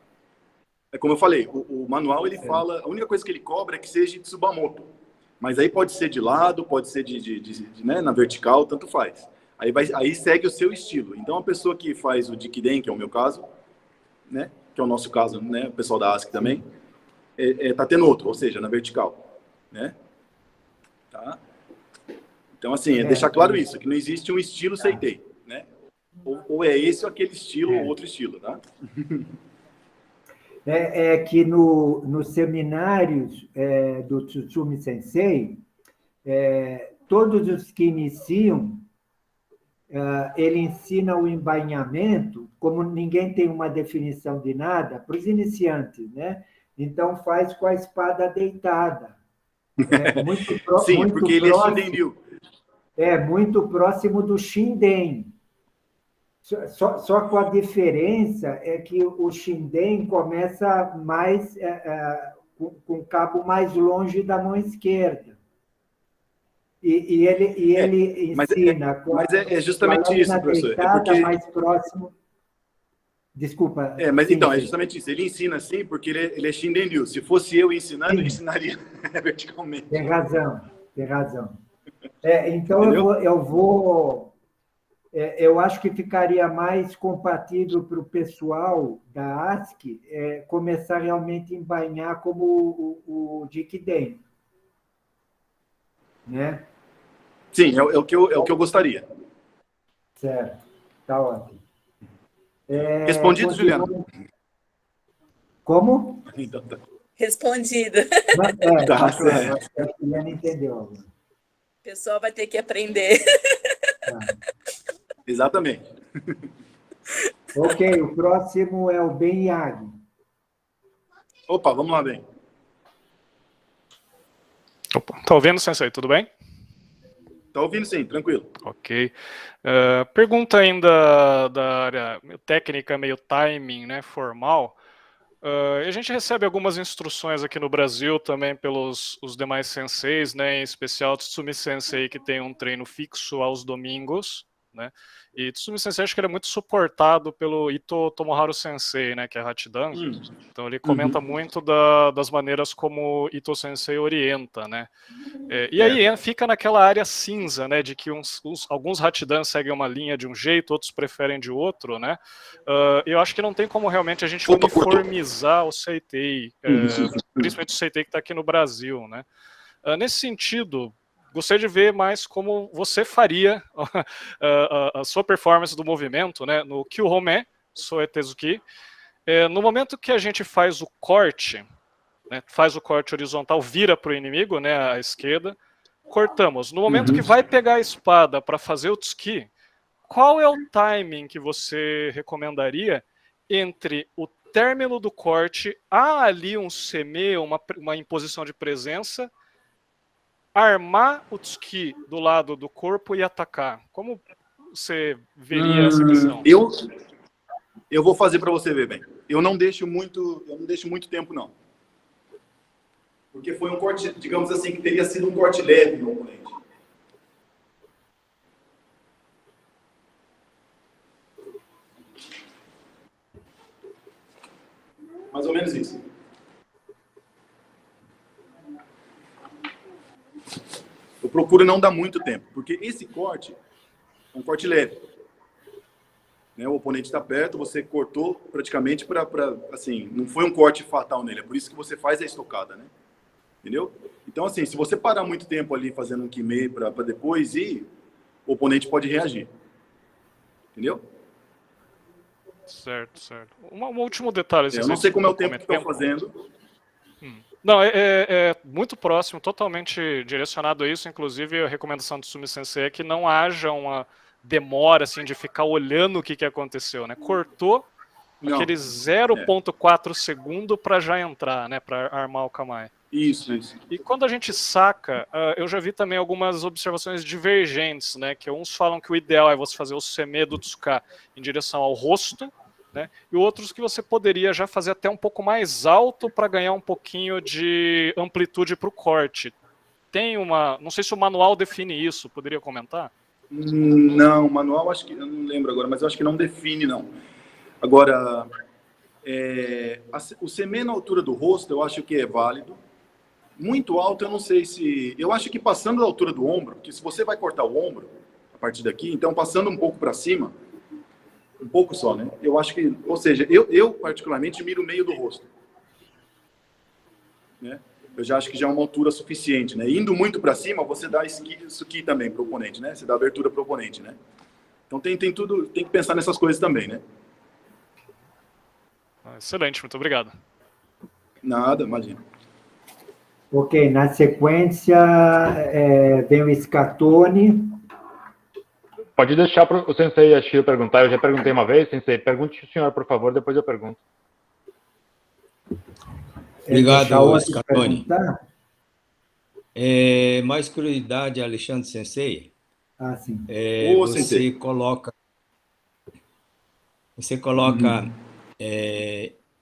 É como eu falei, o manual ele fala, a única coisa que ele cobra é que seja de Tsubamoto. Mas aí pode ser de lado, pode ser né, na vertical, tanto faz. Aí segue o seu estilo. Então a pessoa que faz o Jikiden, que é o meu caso, né, que é o nosso caso, né, o pessoal da ASC também, tá tendo outro, ou seja, na vertical, né? Tá? Então assim, deixar claro isso, que não existe um estilo Seitei, né? Ou é esse ou aquele estilo ou outro estilo, tá? Que nos seminários do Tsutsumi Sensei, todos os que iniciam, ele ensina o embainhamento, como ninguém tem uma definição de nada, para os iniciantes, né? Então, faz com a espada deitada. Sim, muito porque ele próximo, é Shinden-ryu. Muito próximo do Shinden. Só com a diferença é que o Shinden começa mais com o cabo mais longe da mão esquerda. E ele ensina... Mas é justamente isso, professor. Porque... mais próximo... Desculpa. Mas sim, então, sim. é justamente isso. Ele ensina assim porque ele é Shinden-ryu. Se fosse eu ensinando, eu ensinaria verticalmente. Tem razão. Então, eu acho que ficaria mais compatível para o pessoal da ASC começar realmente a embainhar como o Jikiden. Né? Sim, é o que eu gostaria. Certo, está ótimo. Respondido, Juliana? Como? Então, tá. Respondida. Tá certo. A Juliana entendeu. O pessoal vai ter que aprender. Exatamente. Ok, o próximo é o Ben Yagi. Opa, vamos lá, Ben. Opa, tá ouvindo, Sensei? Tudo bem? Tá ouvindo sim, tranquilo. Ok. Pergunta ainda da área técnica, meio timing, né, formal. A gente recebe algumas instruções aqui no Brasil também pelos os demais senseis, né, em especial o Tsutsumi Sensei, que tem um treino fixo aos domingos, né? E Tsutsumi Sensei acho que ele é muito suportado pelo Ito Tomoharu Sensei, né, que é Hachidan. Então ele comenta muito das maneiras como Ito Sensei orienta, né? E aí fica naquela área cinza, né, de que alguns Hachidan seguem uma linha de um jeito, outros preferem de outro, né? Eu acho que não tem como realmente a gente uniformizar o Seitei, principalmente o Seitei que está aqui no Brasil, né? Nesse sentido, gostaria de ver mais como você faria a sua performance do movimento, né, no Kyuhome, Soetezuki. No momento que a gente faz o corte, né, faz o corte horizontal, vira para o inimigo, né, à esquerda, cortamos. No momento que vai pegar a espada para fazer o tsuki, qual é o timing que você recomendaria entre o término do corte, há ali um seme, uma imposição de presença, armar o tsuki do lado do corpo e atacar? Como você veria essa questão? Eu vou fazer para você ver, bem. Eu não deixo muito tempo, não. Porque foi um corte, digamos assim, que teria sido um corte leve no oponente. Mais ou menos isso. Eu procuro não dar muito tempo, porque esse corte é um corte leve. Né? O oponente está perto, você cortou praticamente para... Assim, não foi um corte fatal nele, é por isso que você faz a estocada, né? Entendeu? Então, assim, se você parar muito tempo ali fazendo um kimei para depois ir, o oponente pode reagir. Entendeu? Certo, certo. Um último detalhe. Eu não sei como é o tempo que estão fazendo. Não, é muito próximo, totalmente direcionado a isso. Inclusive, a recomendação do Sumi Sensei é que não haja uma demora assim, de ficar olhando o que aconteceu, né? Cortou aquele 0,4 segundo para já entrar, né? Para armar o Kamae. Isso. E quando a gente saca, eu já vi também algumas observações divergentes, né? Que uns falam que o ideal é você fazer o seme do Tsuka em direção ao rosto, né? E outros que você poderia já fazer até um pouco mais alto para ganhar um pouquinho de amplitude para o corte. Tem uma... Não sei se o manual define isso, poderia comentar? Não, o manual acho que... Eu não lembro agora, mas eu acho que não define, não. Agora, o seme na altura do rosto eu acho que é válido. Muito alto eu não sei se... Eu acho que passando da altura do ombro, porque se você vai cortar o ombro a partir daqui, então passando um pouco para cima, um pouco só, né? Eu acho que... Ou seja, eu particularmente miro o meio do rosto. Né? Eu já acho que já é uma altura suficiente, né? Indo muito para cima, você dá isso aqui também para o oponente, né? Você dá abertura para o oponente, né? Então tem tudo... Tem que pensar nessas coisas também, né? Excelente, muito obrigado. Nada, imagina. Ok, na sequência vem o Scatone. Pode deixar para o Sensei Yashio perguntar. Eu já perguntei uma vez, Sensei. Pergunte o senhor, por favor, depois eu pergunto. Obrigado, Scatone. Mais curiosidade, Alexandre Sensei. Ah, sim. Você coloca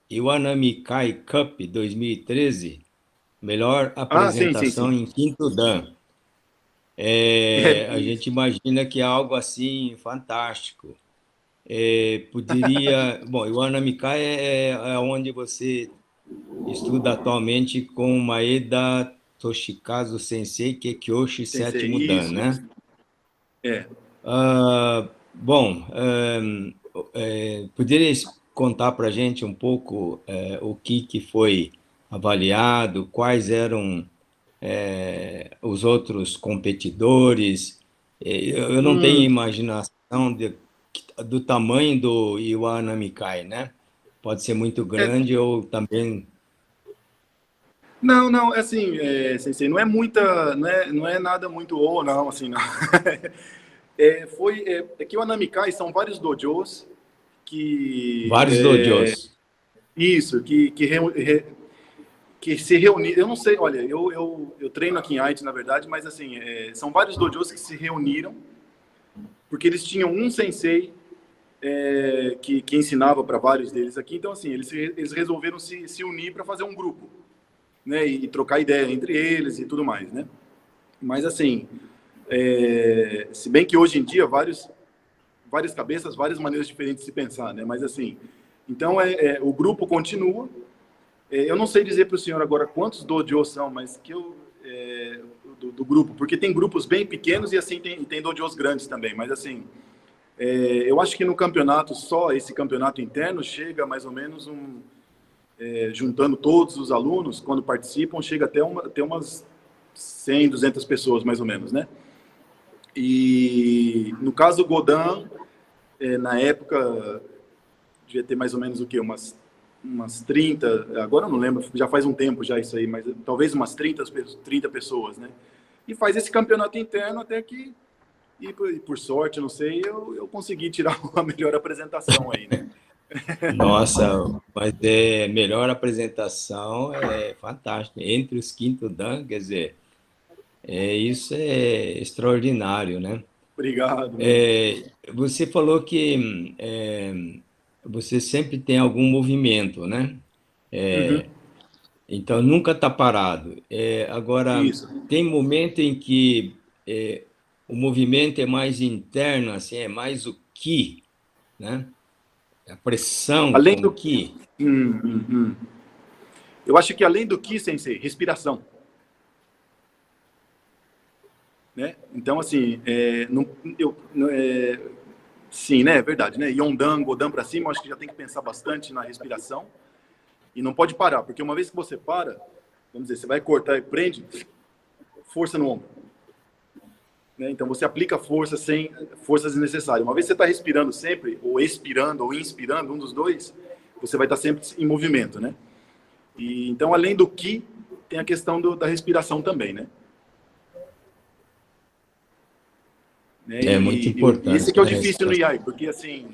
Iwanami Kai Cup 2013, melhor apresentação em quinto dan. A gente imagina que é algo assim fantástico. Poderia... Bom, Iwanami Kai é onde você estuda atualmente com Maeda Toshikazu Sensei, que é Kyoshi sétimo dan, né? Bom, poderia contar para a gente um pouco o que foi avaliado, quais eram os outros competidores? Eu não tenho imaginação do tamanho do Iwanami Kai, né? Pode ser muito grande ou também... Não, assim, Sensei, não é nada muito não, assim, não. Que o Anamikai são vários dojos que... Vários dojos. Isso, que se reuniram... Eu não sei, olha, eu treino aqui em Aichi, na verdade, mas assim, são vários dojos que se reuniram porque eles tinham um sensei que ensinava para vários deles aqui. Então, assim, eles resolveram se unir para fazer um grupo, né? E trocar ideia entre eles e tudo mais, né? Mas, assim... se bem que hoje em dia várias cabeças, várias maneiras diferentes de se pensar, né? Mas assim, então o grupo continua. Eu não sei dizer para o senhor agora quantos dojos são, mas que do grupo, porque tem grupos bem pequenos e assim tem dojos grandes também. Mas assim, eu acho que no campeonato, só esse campeonato interno chega mais ou menos juntando todos os alunos quando participam, chega até umas 100, 200 pessoas mais ou menos, né? E no caso do Godan, na época, devia ter mais ou menos o quê? Umas 30, agora eu não lembro, já faz um tempo já isso aí, mas talvez umas 30 pessoas, né? E faz esse campeonato interno até que, e por sorte, não sei, eu consegui tirar uma melhor apresentação aí, né? Nossa, mas melhor apresentação é fantástico. Entre os quinto dan, quer dizer... isso é extraordinário, né? Obrigado. Você falou que você sempre tem algum movimento, né? Então, nunca está parado. Agora, tem momento em que o movimento é mais interno, assim, é mais o ki, né? A pressão Além com do Ki. Eu acho que além do Ki, Sensei, respiração. Né? Então, assim, sim, né? É verdade, né? Yondan, Godan para cima, eu acho que já tem que pensar bastante na respiração. E não pode parar, porque uma vez que você para, vamos dizer, você vai cortar e prende, força no ombro. Né? Então, você aplica força sem forças desnecessárias. Uma vez que você está respirando sempre, ou expirando, ou inspirando, um dos dois, você vai estar sempre em movimento, né? E, então, além do Ki, tem a questão da respiração também, né? É muito importante. Esse que é o difícil no Iai, porque, assim,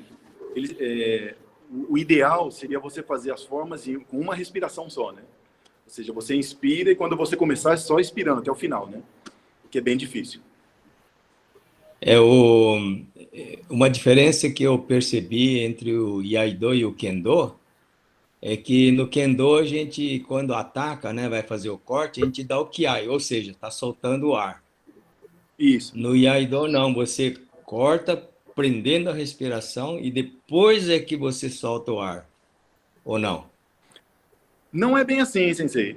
o ideal seria você fazer as formas com uma respiração só, né? Ou seja, você inspira e quando você começar é só expirando até o final, né? Que é bem difícil. Uma diferença que eu percebi entre o Iaido e o Kendo é que no Kendo a gente, quando ataca, né, vai fazer o corte, a gente dá o Kiai, ou seja, está soltando o ar. Isso. No Iaido não, você corta prendendo a respiração e depois é que você solta o ar, ou não? Não é bem assim, Sensei.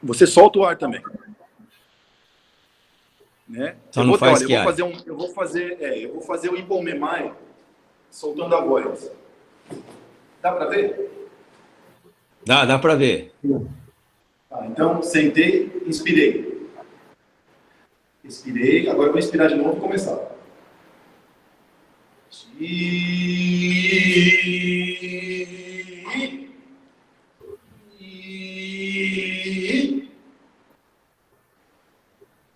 Você solta o ar também. Né? Só não faz olha, Kiai. eu vou fazer o Ipomemai soltando a voz. Dá para ver? Dá para ver. Tá, então, sentei, inspirei. Expirei, agora eu vou expirar de novo e começar.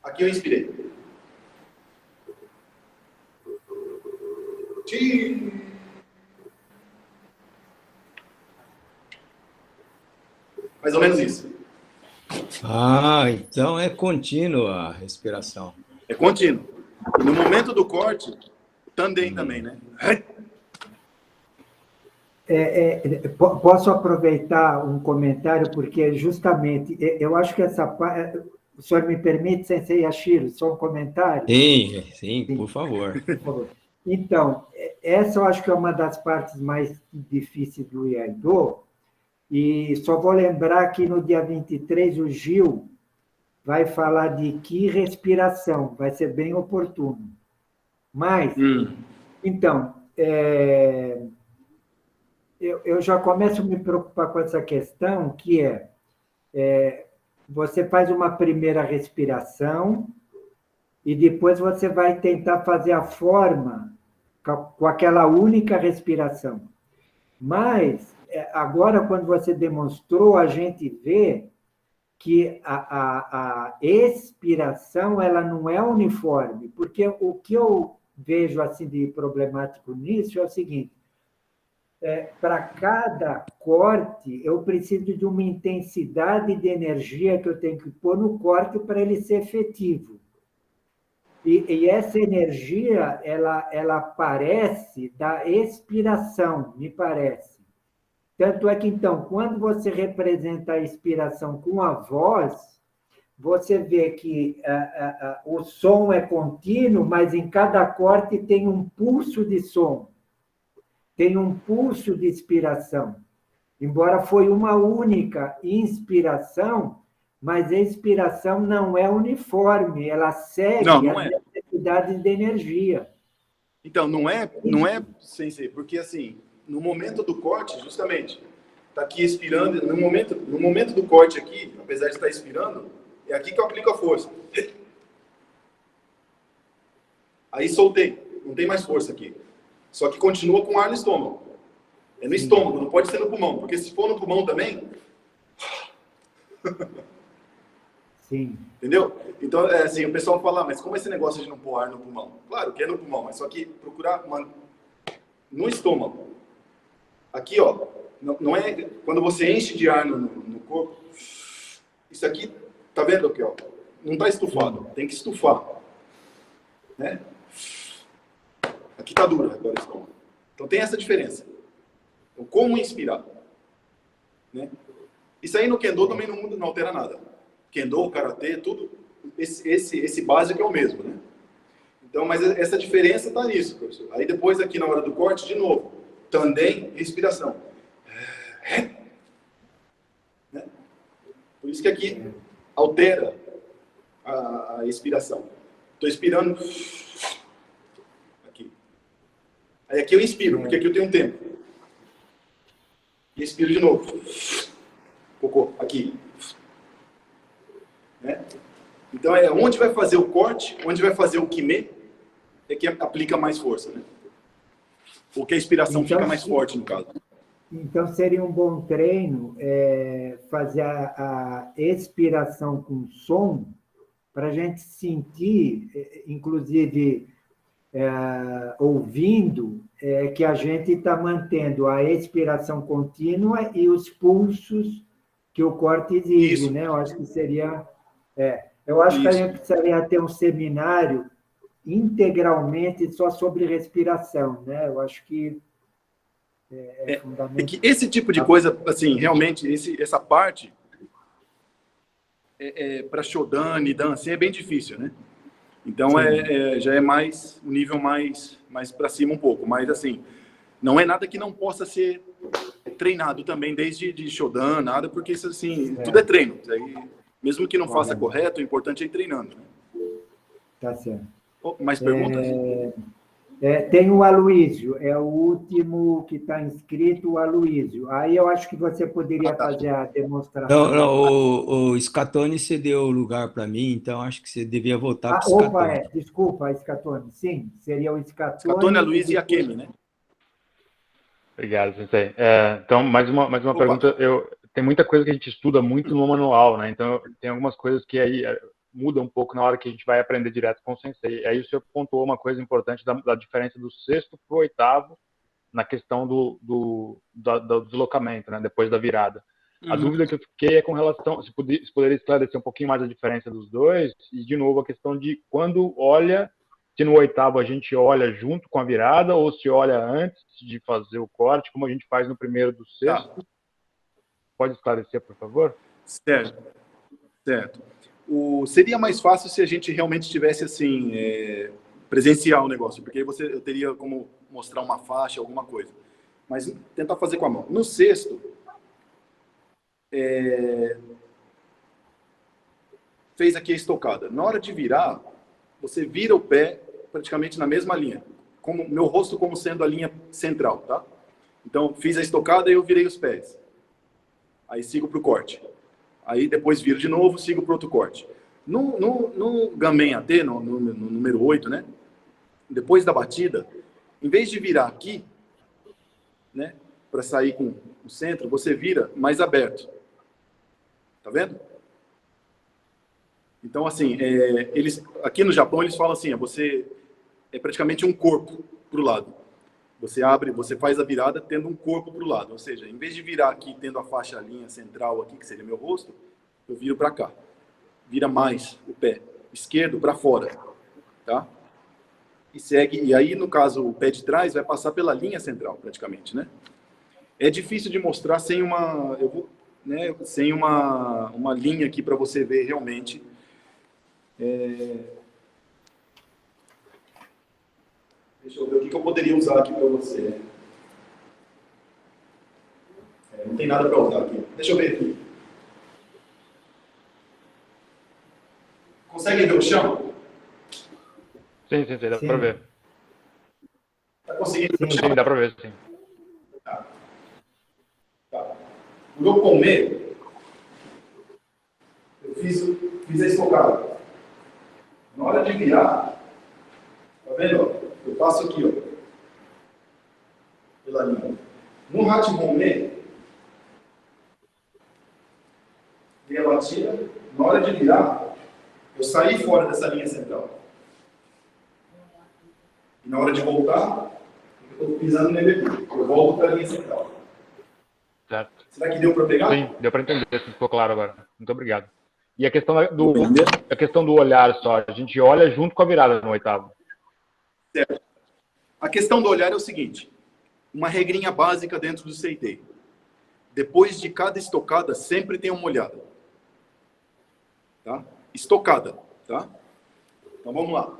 Aqui eu inspirei. Mais ou menos isso. Então é contínua a respiração. É contínuo. E no momento do corte, também, né? Posso aproveitar um comentário, porque justamente, eu acho que essa parte... O senhor me permite, Sensei Yashiro, só um comentário? Sim, por favor. Por favor. Então, essa eu acho que é uma das partes mais difíceis do Iaido, e só vou lembrar que no dia 23 o Gil vai falar de Ki respiração, vai ser bem oportuno. Mas, então, eu já começo a me preocupar com essa questão, que você faz uma primeira respiração e depois você vai tentar fazer a forma com aquela única respiração. Mas, agora, quando você demonstrou, a gente vê que a expiração ela não é uniforme, porque o que eu vejo assim de problemático nisso é o seguinte: para cada corte, eu preciso de uma intensidade de energia que eu tenho que pôr no corte para ele ser efetivo. E essa energia, ela aparece da expiração, me parece. Tanto é que, então, quando você representa a expiração com a voz, você vê que o som é contínuo, mas em cada corte tem um pulso de som. Tem um pulso de expiração. Embora foi uma única inspiração, mas a expiração não é uniforme, ela segue as necessidades de energia. Então, não é, Sensei, porque assim, no momento do corte, justamente, está aqui expirando, no momento do corte aqui, apesar de estar expirando, é aqui que eu aplico a força. Aí soltei, não tem mais força aqui. Só que continua com ar no estômago. É no estômago, não pode ser no pulmão, porque se for no pulmão também... Sim. Entendeu? Então, assim, o pessoal fala, mas como é esse negócio de não pôr ar no pulmão? Claro que é no pulmão, mas só que procurar no estômago. Aqui, ó, não é... Quando você enche de ar no corpo, isso aqui, tá vendo aqui, ó? Não tá estufado, tem que estufar. Né? Aqui tá duro agora o estômago. Então tem essa diferença. Então, como inspirar? Né? Isso aí no Kendo também não altera nada. Kendo, Karatê, tudo, esse básico é o mesmo, né? Então, mas essa diferença está nisso, professor. Aí depois aqui na hora do corte, de novo, tandem, respiração. Né? Por isso que aqui altera a expiração. Estou expirando aqui. Aí aqui eu inspiro, porque aqui eu tenho um tempo. E expiro de novo. Cocô, aqui. Né? Então, onde vai fazer o corte, onde vai fazer o quimê, é que aplica mais força, né? Porque a expiração então, fica mais forte, no caso. Então, seria um bom treino fazer a expiração com som, para a gente sentir, inclusive, ouvindo, que a gente está mantendo a expiração contínua e os pulsos que o corte exige, Isso. né? Eu acho que seria... eu acho que a gente precisaria ter um seminário integralmente só sobre respiração, né? Eu acho que é fundamental. É que esse tipo de coisa, assim, realmente, essa parte, para Shodan e Dan, assim, é bem difícil, né? Então, já é mais um nível mais para cima um pouco. Mas, assim, não é nada que não possa ser treinado também, desde de Shodan, nada, porque isso, assim, tudo é treino. Aí, mesmo que não faça correto, o importante é ir treinando. Né? Tá certo. Mais perguntas? Tem o Aloísio, é o último que está inscrito, o Aloísio. Aí eu acho que você poderia fazer a demonstração. Não, o Scatone cedeu o lugar para mim, então acho que você devia voltar para o Scatone. Desculpa, Scatone. Sim, seria o Scatone. Scatone, a Luiz e a Kemi, né? Obrigado, Sensei. Então, mais uma pergunta. Tem muita coisa que a gente estuda muito no manual, né? Então, tem algumas coisas que aí muda um pouco na hora que a gente vai aprender direto com o Sensei. Aí o senhor pontuou uma coisa importante da diferença do sexto para o oitavo na questão do deslocamento, né? Depois da virada. A dúvida que eu fiquei é com relação, se poderia esclarecer um pouquinho mais a diferença dos dois, e de novo a questão de quando olha, se no oitavo a gente olha junto com a virada, ou se olha antes de fazer o corte, como a gente faz no primeiro do sexto. Tá. Pode esclarecer, por favor? Certo. Seria mais fácil se a gente realmente tivesse, assim, presencial o negócio, porque aí eu teria como mostrar uma faixa, alguma coisa. Mas tentar fazer com a mão. No sexto, fez aqui a estocada. Na hora de virar, você vira o pé praticamente na mesma linha. Como meu rosto como sendo a linha central, tá? Então, fiz a estocada e eu virei os pés. Aí sigo para o corte. Aí depois viro de novo, sigo para outro corte. No Gamen AT, no número 8, né? Depois da batida, em vez de virar aqui, né? Para sair com o centro, você vira mais aberto. Tá vendo? Então, assim, aqui no Japão eles falam assim, você é praticamente um corpo para o lado. Você abre, você faz a virada tendo um corpo para o lado. Ou seja, em vez de virar aqui tendo a faixa linha central aqui, que seria meu rosto, eu viro para cá. Vira mais o pé esquerdo para fora. Tá? E segue. E aí, no caso, o pé de trás vai passar pela linha central, praticamente, né? É difícil de mostrar sem sem uma linha aqui para você ver realmente. Deixa eu ver o que eu poderia usar aqui para você. Não tem nada para usar aqui. Deixa eu ver aqui. Consegue ver o chão? Sim, dá para ver. Está conseguindo ver o chão? Sim, dá para ver, sim. Tá. O meu comer, eu fiz a estocada. Na hora de virar, tá vendo? Eu passo aqui, ó, pela linha. No Hachimome, dei a batida. Na hora de virar, eu saí fora dessa linha central. E na hora de voltar, eu estou pisando nele aqui. Eu volto para a linha central. Certo. Será que deu para pegar? Sim, deu para entender, ficou claro agora. Muito obrigado. E a questão do olhar só, a gente olha junto com a virada no oitavo. Certo. A questão do olhar é o seguinte, uma regrinha básica dentro do Seitei. Depois de cada estocada, sempre tem uma olhada. Tá? Estocada, tá? Então vamos lá.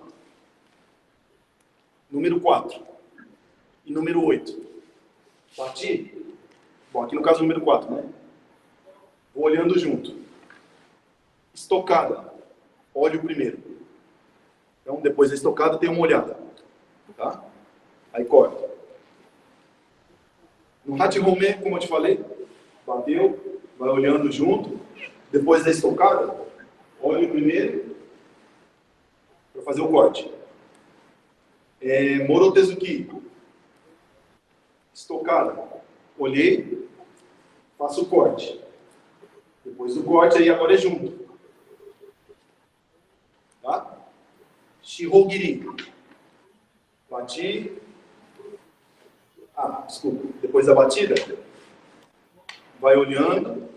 número 4 e número 8. Bati. Bom, aqui no caso número 4, né? Vou olhando junto. Estocada. Olho primeiro. Então, depois da estocada, tem uma olhada. Tá? Aí corta. No hat-romê, como eu te falei, bateu, vai olhando junto. Depois da estocada, olho primeiro para fazer o corte. Morotezuki. Estocada. Olhei, faço o corte. Depois do corte, aí agora é junto. Tá? Shihogiri. Bati. Desculpa. Depois da batida, vai olhando.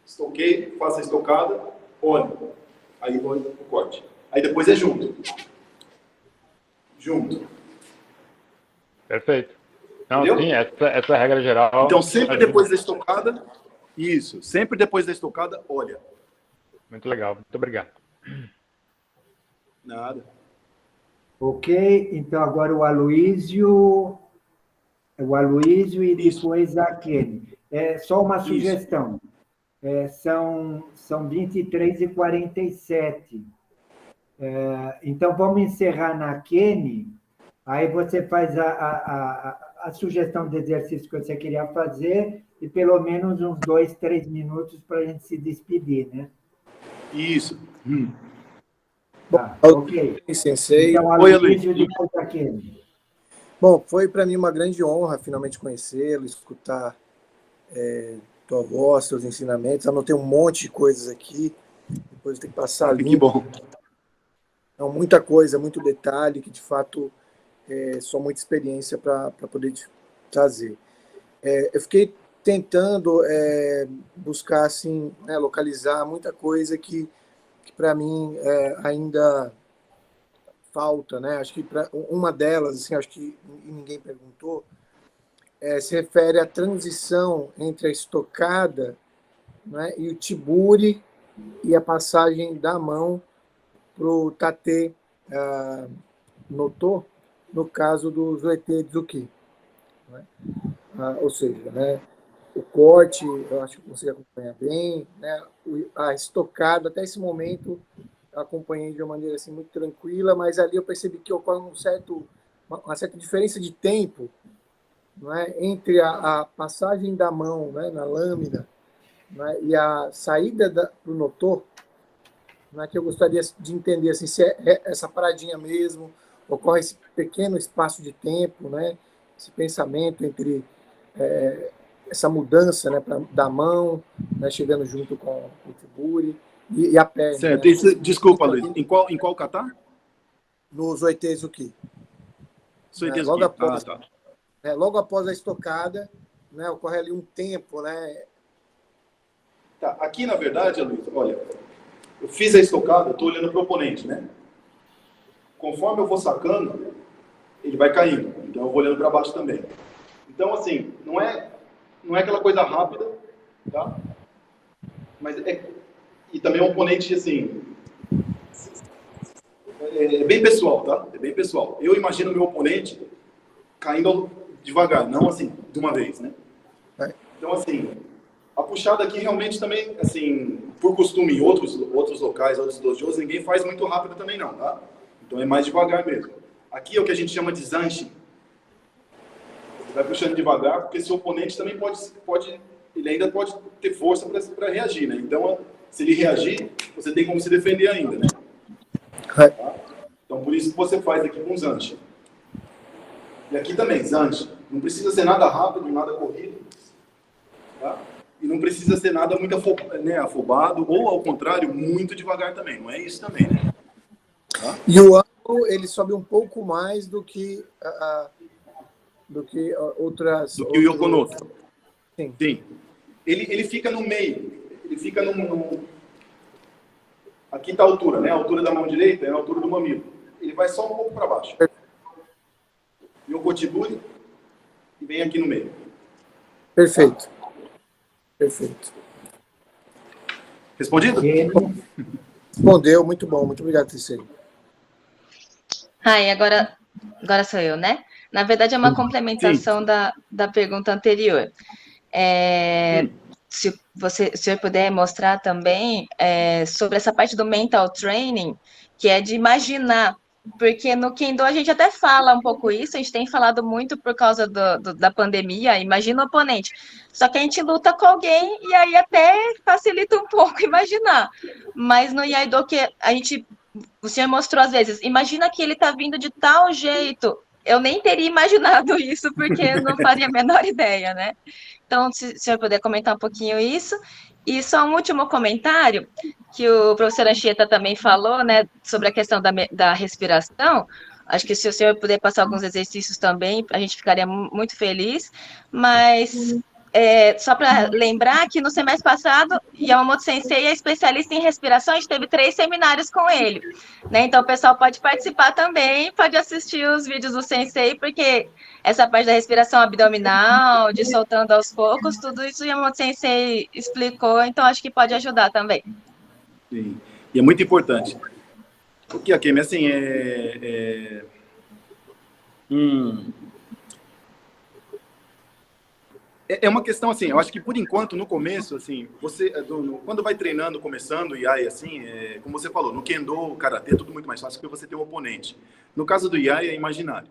Estoquei, faço a estocada, olho. Aí vou o corte. Aí depois é junto. Junto. Perfeito. Não, sim, essa é a regra geral. Então, sempre depois da estocada, isso. Sempre depois da estocada, olha. Muito legal, muito obrigado. Nada. Ok, então agora o Aloísio e depois a Kenny. Só uma sugestão. São 23h47. Então, vamos encerrar na Kenny. Aí você faz a sugestão de exercício que você queria fazer e pelo menos uns 2, 3 minutos para a gente se despedir, né? Isso. Tá, ok. Sensei. Então, Aloísio e depois a Kenny. Bom, foi para mim uma grande honra finalmente conhecê-lo, escutar tua voz, seus ensinamentos. Anotei um monte de coisas aqui, depois tem que passar limpo. Que bom. Então, muita coisa, muito detalhe, que de fato só muita experiência para poder trazer. Eu fiquei tentando buscar, assim, né, localizar muita coisa que para mim ainda falta, né? Acho que uma delas, assim, acho que ninguém perguntou, se refere à transição entre a estocada, né, e o tiburi e a passagem da mão para o tate noto, no caso do Zoetezuki. Né? Ou seja, né, o corte, eu acho que você acompanha bem, né, a estocada, até esse momento, eu acompanhei de uma maneira assim, muito tranquila, mas ali eu percebi que ocorre uma certa diferença de tempo, não é, entre a passagem da mão, né, na lâmina, né, e a saída para o notor, né, que eu gostaria de entender assim, se é essa paradinha mesmo, ocorre esse pequeno espaço de tempo, né, esse pensamento entre essa mudança, né, da mão, né, chegando junto com o tiburi e a perna. Certo. Né? Desculpa, Luiz. Em qual kata? No Zoetezuki. Zoetezuki. Logo após a estocada, né, ocorre ali um tempo, né? Tá. Aqui, na verdade, Luiz, olha, eu fiz a estocada, eu estou olhando para o oponente, né? Conforme eu vou sacando, ele vai caindo. Então, eu vou olhando para baixo também. Então, assim, não é aquela coisa rápida, tá? Mas e também é um oponente, assim, é bem pessoal, tá? É bem pessoal. Eu imagino o meu oponente caindo devagar, não assim, de uma vez, né? Então, assim, a puxada aqui realmente também, assim, por costume, em outros locais, outros dojos, ninguém faz muito rápido também não, tá? Então é mais devagar mesmo. Aqui é o que a gente chama de zanshi. Você vai puxando devagar, porque seu oponente também ele ainda pode ter força para reagir, né? Então, se ele reagir, você tem como se defender ainda, né? Tá? Então, por isso que você faz aqui com zanshi. E aqui também, zanshi. Não precisa ser nada rápido, nada corrido, tá? E não precisa ser nada muito afobado, ou ao contrário, muito devagar também. Não é isso também, né? Tá? E o ângulo, ele sobe um pouco mais do que outras... Do que o Yokonoto. Sim. Sim. Ele fica no meio. Ele fica no... Aqui está a altura, né? A altura da mão direita é a altura do mamilo. Ele vai só um pouco para baixo. Yokotiburi e vem aqui no meio. Perfeito. Perfeito. Respondido? Respondeu, muito bom. Muito obrigado, Cicely. Agora, Agora sou eu, né? Na verdade, é uma complementação da pergunta anterior. Se o senhor puder mostrar também sobre essa parte do mental training, que é de imaginar, porque no Kendo a gente até fala um pouco isso, a gente tem falado muito por causa da pandemia, imagina o oponente, só que a gente luta com alguém e aí até facilita um pouco imaginar, mas no Iaido que o senhor mostrou às vezes, imagina que ele está vindo de tal jeito, eu nem teria imaginado isso, porque eu não faria a menor ideia, né? Então, se o senhor puder comentar um pouquinho isso. E só um último comentário, que o professor Anchieta também falou, né, sobre a questão da respiração. Acho que se o senhor puder passar alguns exercícios também, a gente ficaria muito feliz. Mas, só para lembrar que no semestre passado, Yamamoto Sensei é especialista em respiração, a gente teve 3 seminários com ele. Né? Então, o pessoal pode participar também, pode assistir os vídeos do Sensei, porque essa parte da respiração abdominal, de soltando aos poucos, tudo isso o Yamamoto Sensei explicou, então acho que pode ajudar também. Sim, e é muito importante. Porque, Akemi, assim, é uma questão, assim, eu acho que por enquanto, no começo, assim, você, quando vai treinando, começando, Iai, assim, como você falou, no Kendo, Karatê, é tudo muito mais fácil porque você tem um oponente. No caso do Iai, é imaginário.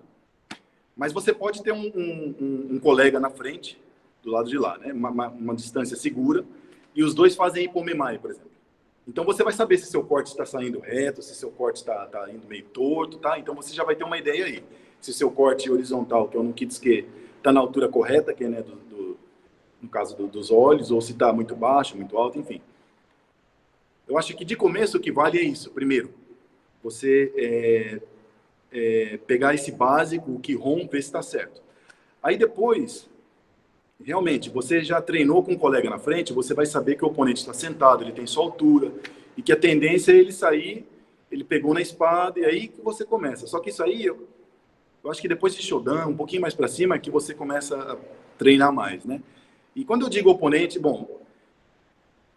Mas você pode ter um colega na frente, do lado de lá, né? Uma distância segura, e os dois fazem Ipomemai, por exemplo. Então você vai saber se seu corte está saindo reto, se seu corte está indo meio torto, tá? Então você já vai ter uma ideia aí. Se seu corte horizontal, que é o Nukitsuke, está na altura correta, que é, né, no caso dos olhos, ou se está muito baixo, muito alto, enfim. Eu acho que de começo o que vale é isso. Primeiro, você pegar esse básico, o Kihon, ver se está certo. Aí depois, realmente, você já treinou com um colega na frente, você vai saber que o oponente está sentado, ele tem sua altura, e que a tendência é ele sair, ele pegou na espada, e aí que você começa. Só que isso aí, eu acho que depois de Shodan, um pouquinho mais para cima, é que você começa a treinar mais, né? E quando eu digo oponente, bom,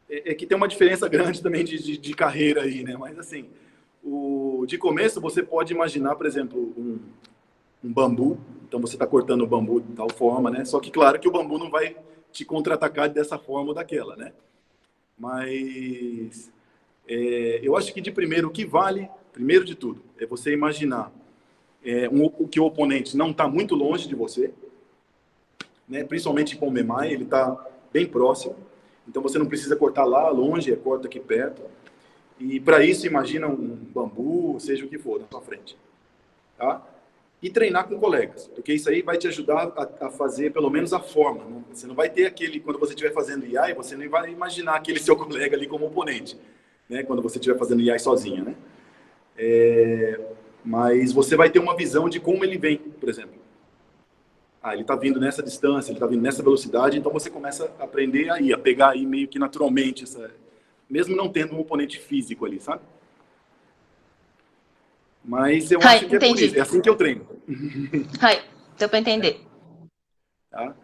é que tem uma diferença grande também de carreira aí, né? Mas assim, de começo você pode imaginar, por exemplo, um bambu. Então você está cortando o bambu de tal forma, né? Só que claro que o bambu não vai te contra-atacar dessa forma ou daquela, né? Mas eu acho que de primeiro, o que vale, primeiro de tudo, é você imaginar que o oponente não está muito longe de você, né? Principalmente com o Memai, ele está bem próximo. Então você não precisa cortar lá longe, corta aqui perto. E para isso, imagina um bambu, seja o que for, na sua frente. Tá? E treinar com colegas, porque isso aí vai te ajudar a fazer pelo menos a forma. Né? Você não vai ter aquele, quando você estiver fazendo IAI, você nem vai imaginar aquele seu colega ali como oponente, né? Quando você estiver fazendo IAI sozinha, né? Mas você vai ter uma visão de como ele vem, por exemplo. Ele está vindo nessa distância, ele está vindo nessa velocidade, então você começa a aprender a pegar aí meio que naturalmente, mesmo não tendo um oponente físico ali, sabe? Mas eu acho que é por isso, é assim que eu treino. Deu para entender. Tá?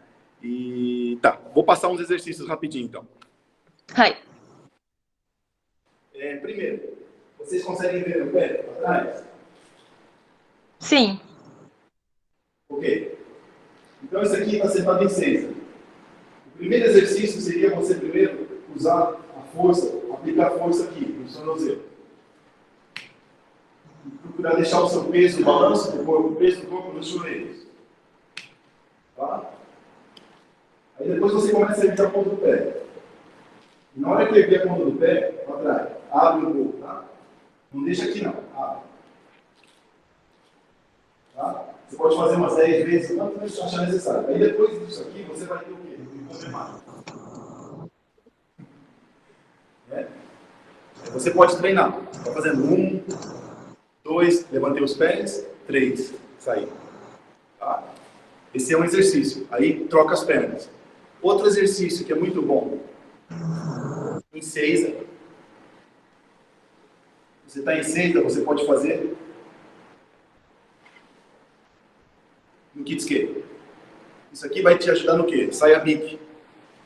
Vou passar uns exercícios rapidinho, então. Primeiro, vocês conseguem ver o pé atrás? Sim. Ok. Então, isso aqui está sentado em 6. O primeiro exercício seria você primeiro usar a força, aplicar a força aqui, no tornozelo. Procurar deixar o seu peso, o balanço do corpo, o peso do corpo nos joelhos. Tá? Aí depois você começa a erguer a ponta do pé. E na hora que erguer a ponta do pé, para trás, abre um pouco, tá? Não deixa aqui não, abre. Tá? Você pode fazer umas 10 vezes, quanto você achar necessário. Aí depois disso aqui, você vai ter o quê? Você pode treinar. Está fazendo 1, 2, levantei os pés, 3, saí. Tá? Esse é um exercício. Aí troca as pernas. Outro exercício que é muito bom. Em 6. Você está em 6, você pode fazer no Kitsuke. Isso aqui vai te ajudar no quê? Saia bique.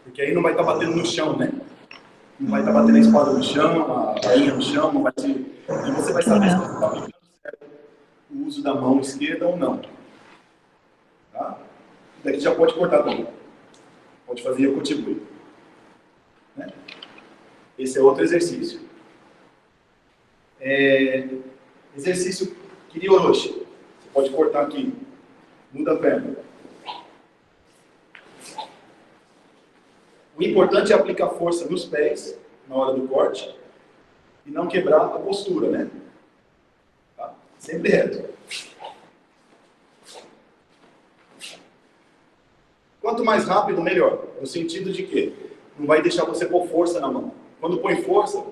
Porque aí não vai estar batendo no chão, né? Não vai estar batendo a espada no chão, a bainha no chão, não vai te... E você vai saber se você está aplicando certo o uso da mão esquerda ou não. Tá? Daqui já pode cortar também. Pode fazer Yokotiburi. Né? Esse é outro exercício. Exercício Kiri-Oroshi. Você pode cortar aqui. Muda a perna. O importante é aplicar força nos pés na hora do corte e não quebrar a postura, né? Tá? Sempre reto. Quanto mais rápido, melhor. No sentido de que não vai deixar você pôr força na mão. Quando põe força,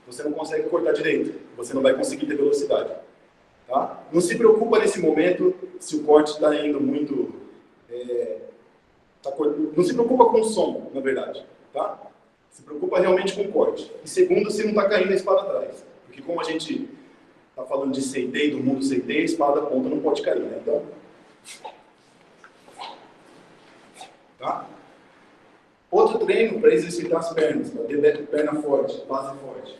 você não consegue cortar direito. Você não vai conseguir ter velocidade. Tá? Não se preocupa nesse momento se o corte está indo muito... não se preocupa com o som, na verdade. Tá? Se preocupa realmente com o corte. E segundo, se não está caindo a espada atrás. Porque como a gente está falando de Seitei, do mundo Seitei, a espada ponta não pode cair. Né? Então... Tá? Outro treino para exercitar as pernas, para ter perna forte, base forte.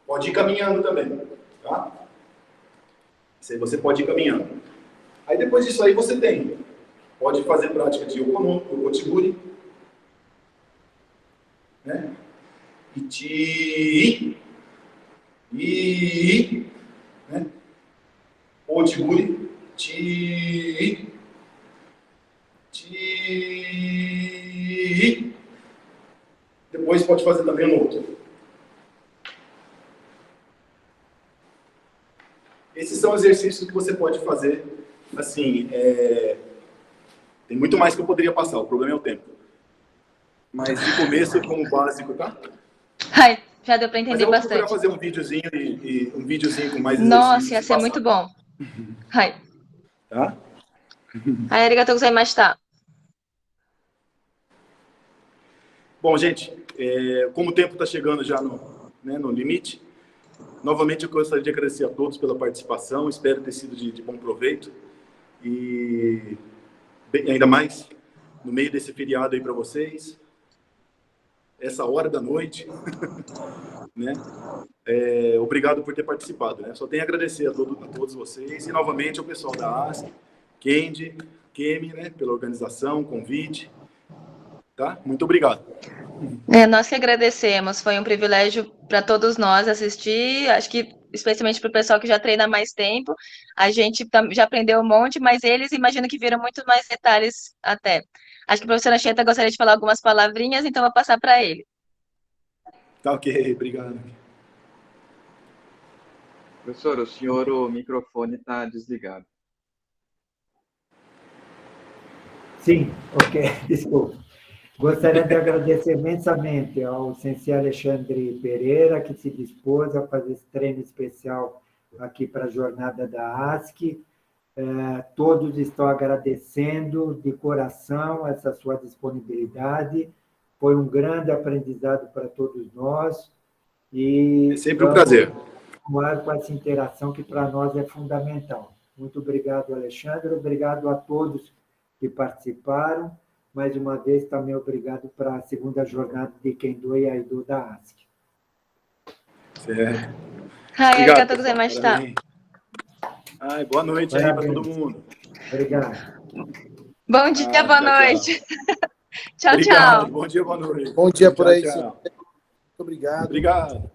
Pode ir caminhando também, tá? Isso aí você pode ir caminhando. Aí depois disso aí você pode fazer prática de Yokotiburi, né? Né? Otiburi, depois pode fazer também no outro. Esses são exercícios que você pode fazer, assim, tem muito mais que eu poderia passar, o problema é o tempo. Mas de começo, como básico, tá? Ai, já deu para entender bastante. Eu vou fazer um videozinho e um videozinho com mais exercícios. Nossa, ia ser muito bom. Hai. Tá? Ai, arigatou gozaimashita. Bom, gente, como o tempo está chegando já no limite, novamente eu gostaria de agradecer a todos pela participação, espero ter sido de bom proveito e ainda mais no meio desse feriado aí para vocês, essa hora da noite, né? Obrigado por ter participado, né? Só tenho a agradecer a todos vocês e novamente ao pessoal da ASC, Kendi, Kemi, né, pela organização, convite, tá? Muito obrigado. Nós que agradecemos, foi um privilégio para todos nós assistir, acho que especialmente para o pessoal que já treina há mais tempo, a gente já aprendeu um monte, mas eles imagino que viram muito mais detalhes até. Acho que o professor Anchieta gostaria de falar algumas palavrinhas, então vou passar para ele. Tá ok, obrigado. Professor, o microfone está desligado. Sim, ok, desculpa. Gostaria de agradecer imensamente ao sensei Alexandre Pereira, que se dispôs a fazer esse treino especial aqui para a jornada da ASC. Todos estão agradecendo de coração essa sua disponibilidade. Foi um grande aprendizado para todos nós. E é sempre um prazer. Continuar com essa interação que para nós é fundamental. Muito obrigado, Alexandre. Obrigado a todos que participaram. Mais uma vez, também obrigado para a segunda jornada de Kendo e Aido da ASC. Certo. Arigatou gozaimashita. Ai, boa noite aí para todo mundo. Obrigado. Bom dia, boa noite. Tchau, obrigado. tchau. Bom dia, boa noite. Bom dia por aí. Tchau. Muito obrigado. Obrigado.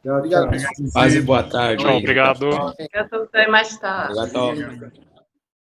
Tchau, Obrigado, tchau. Quase boa tarde. Tchau, obrigado. Arigatou gozaimashita. Obrigado.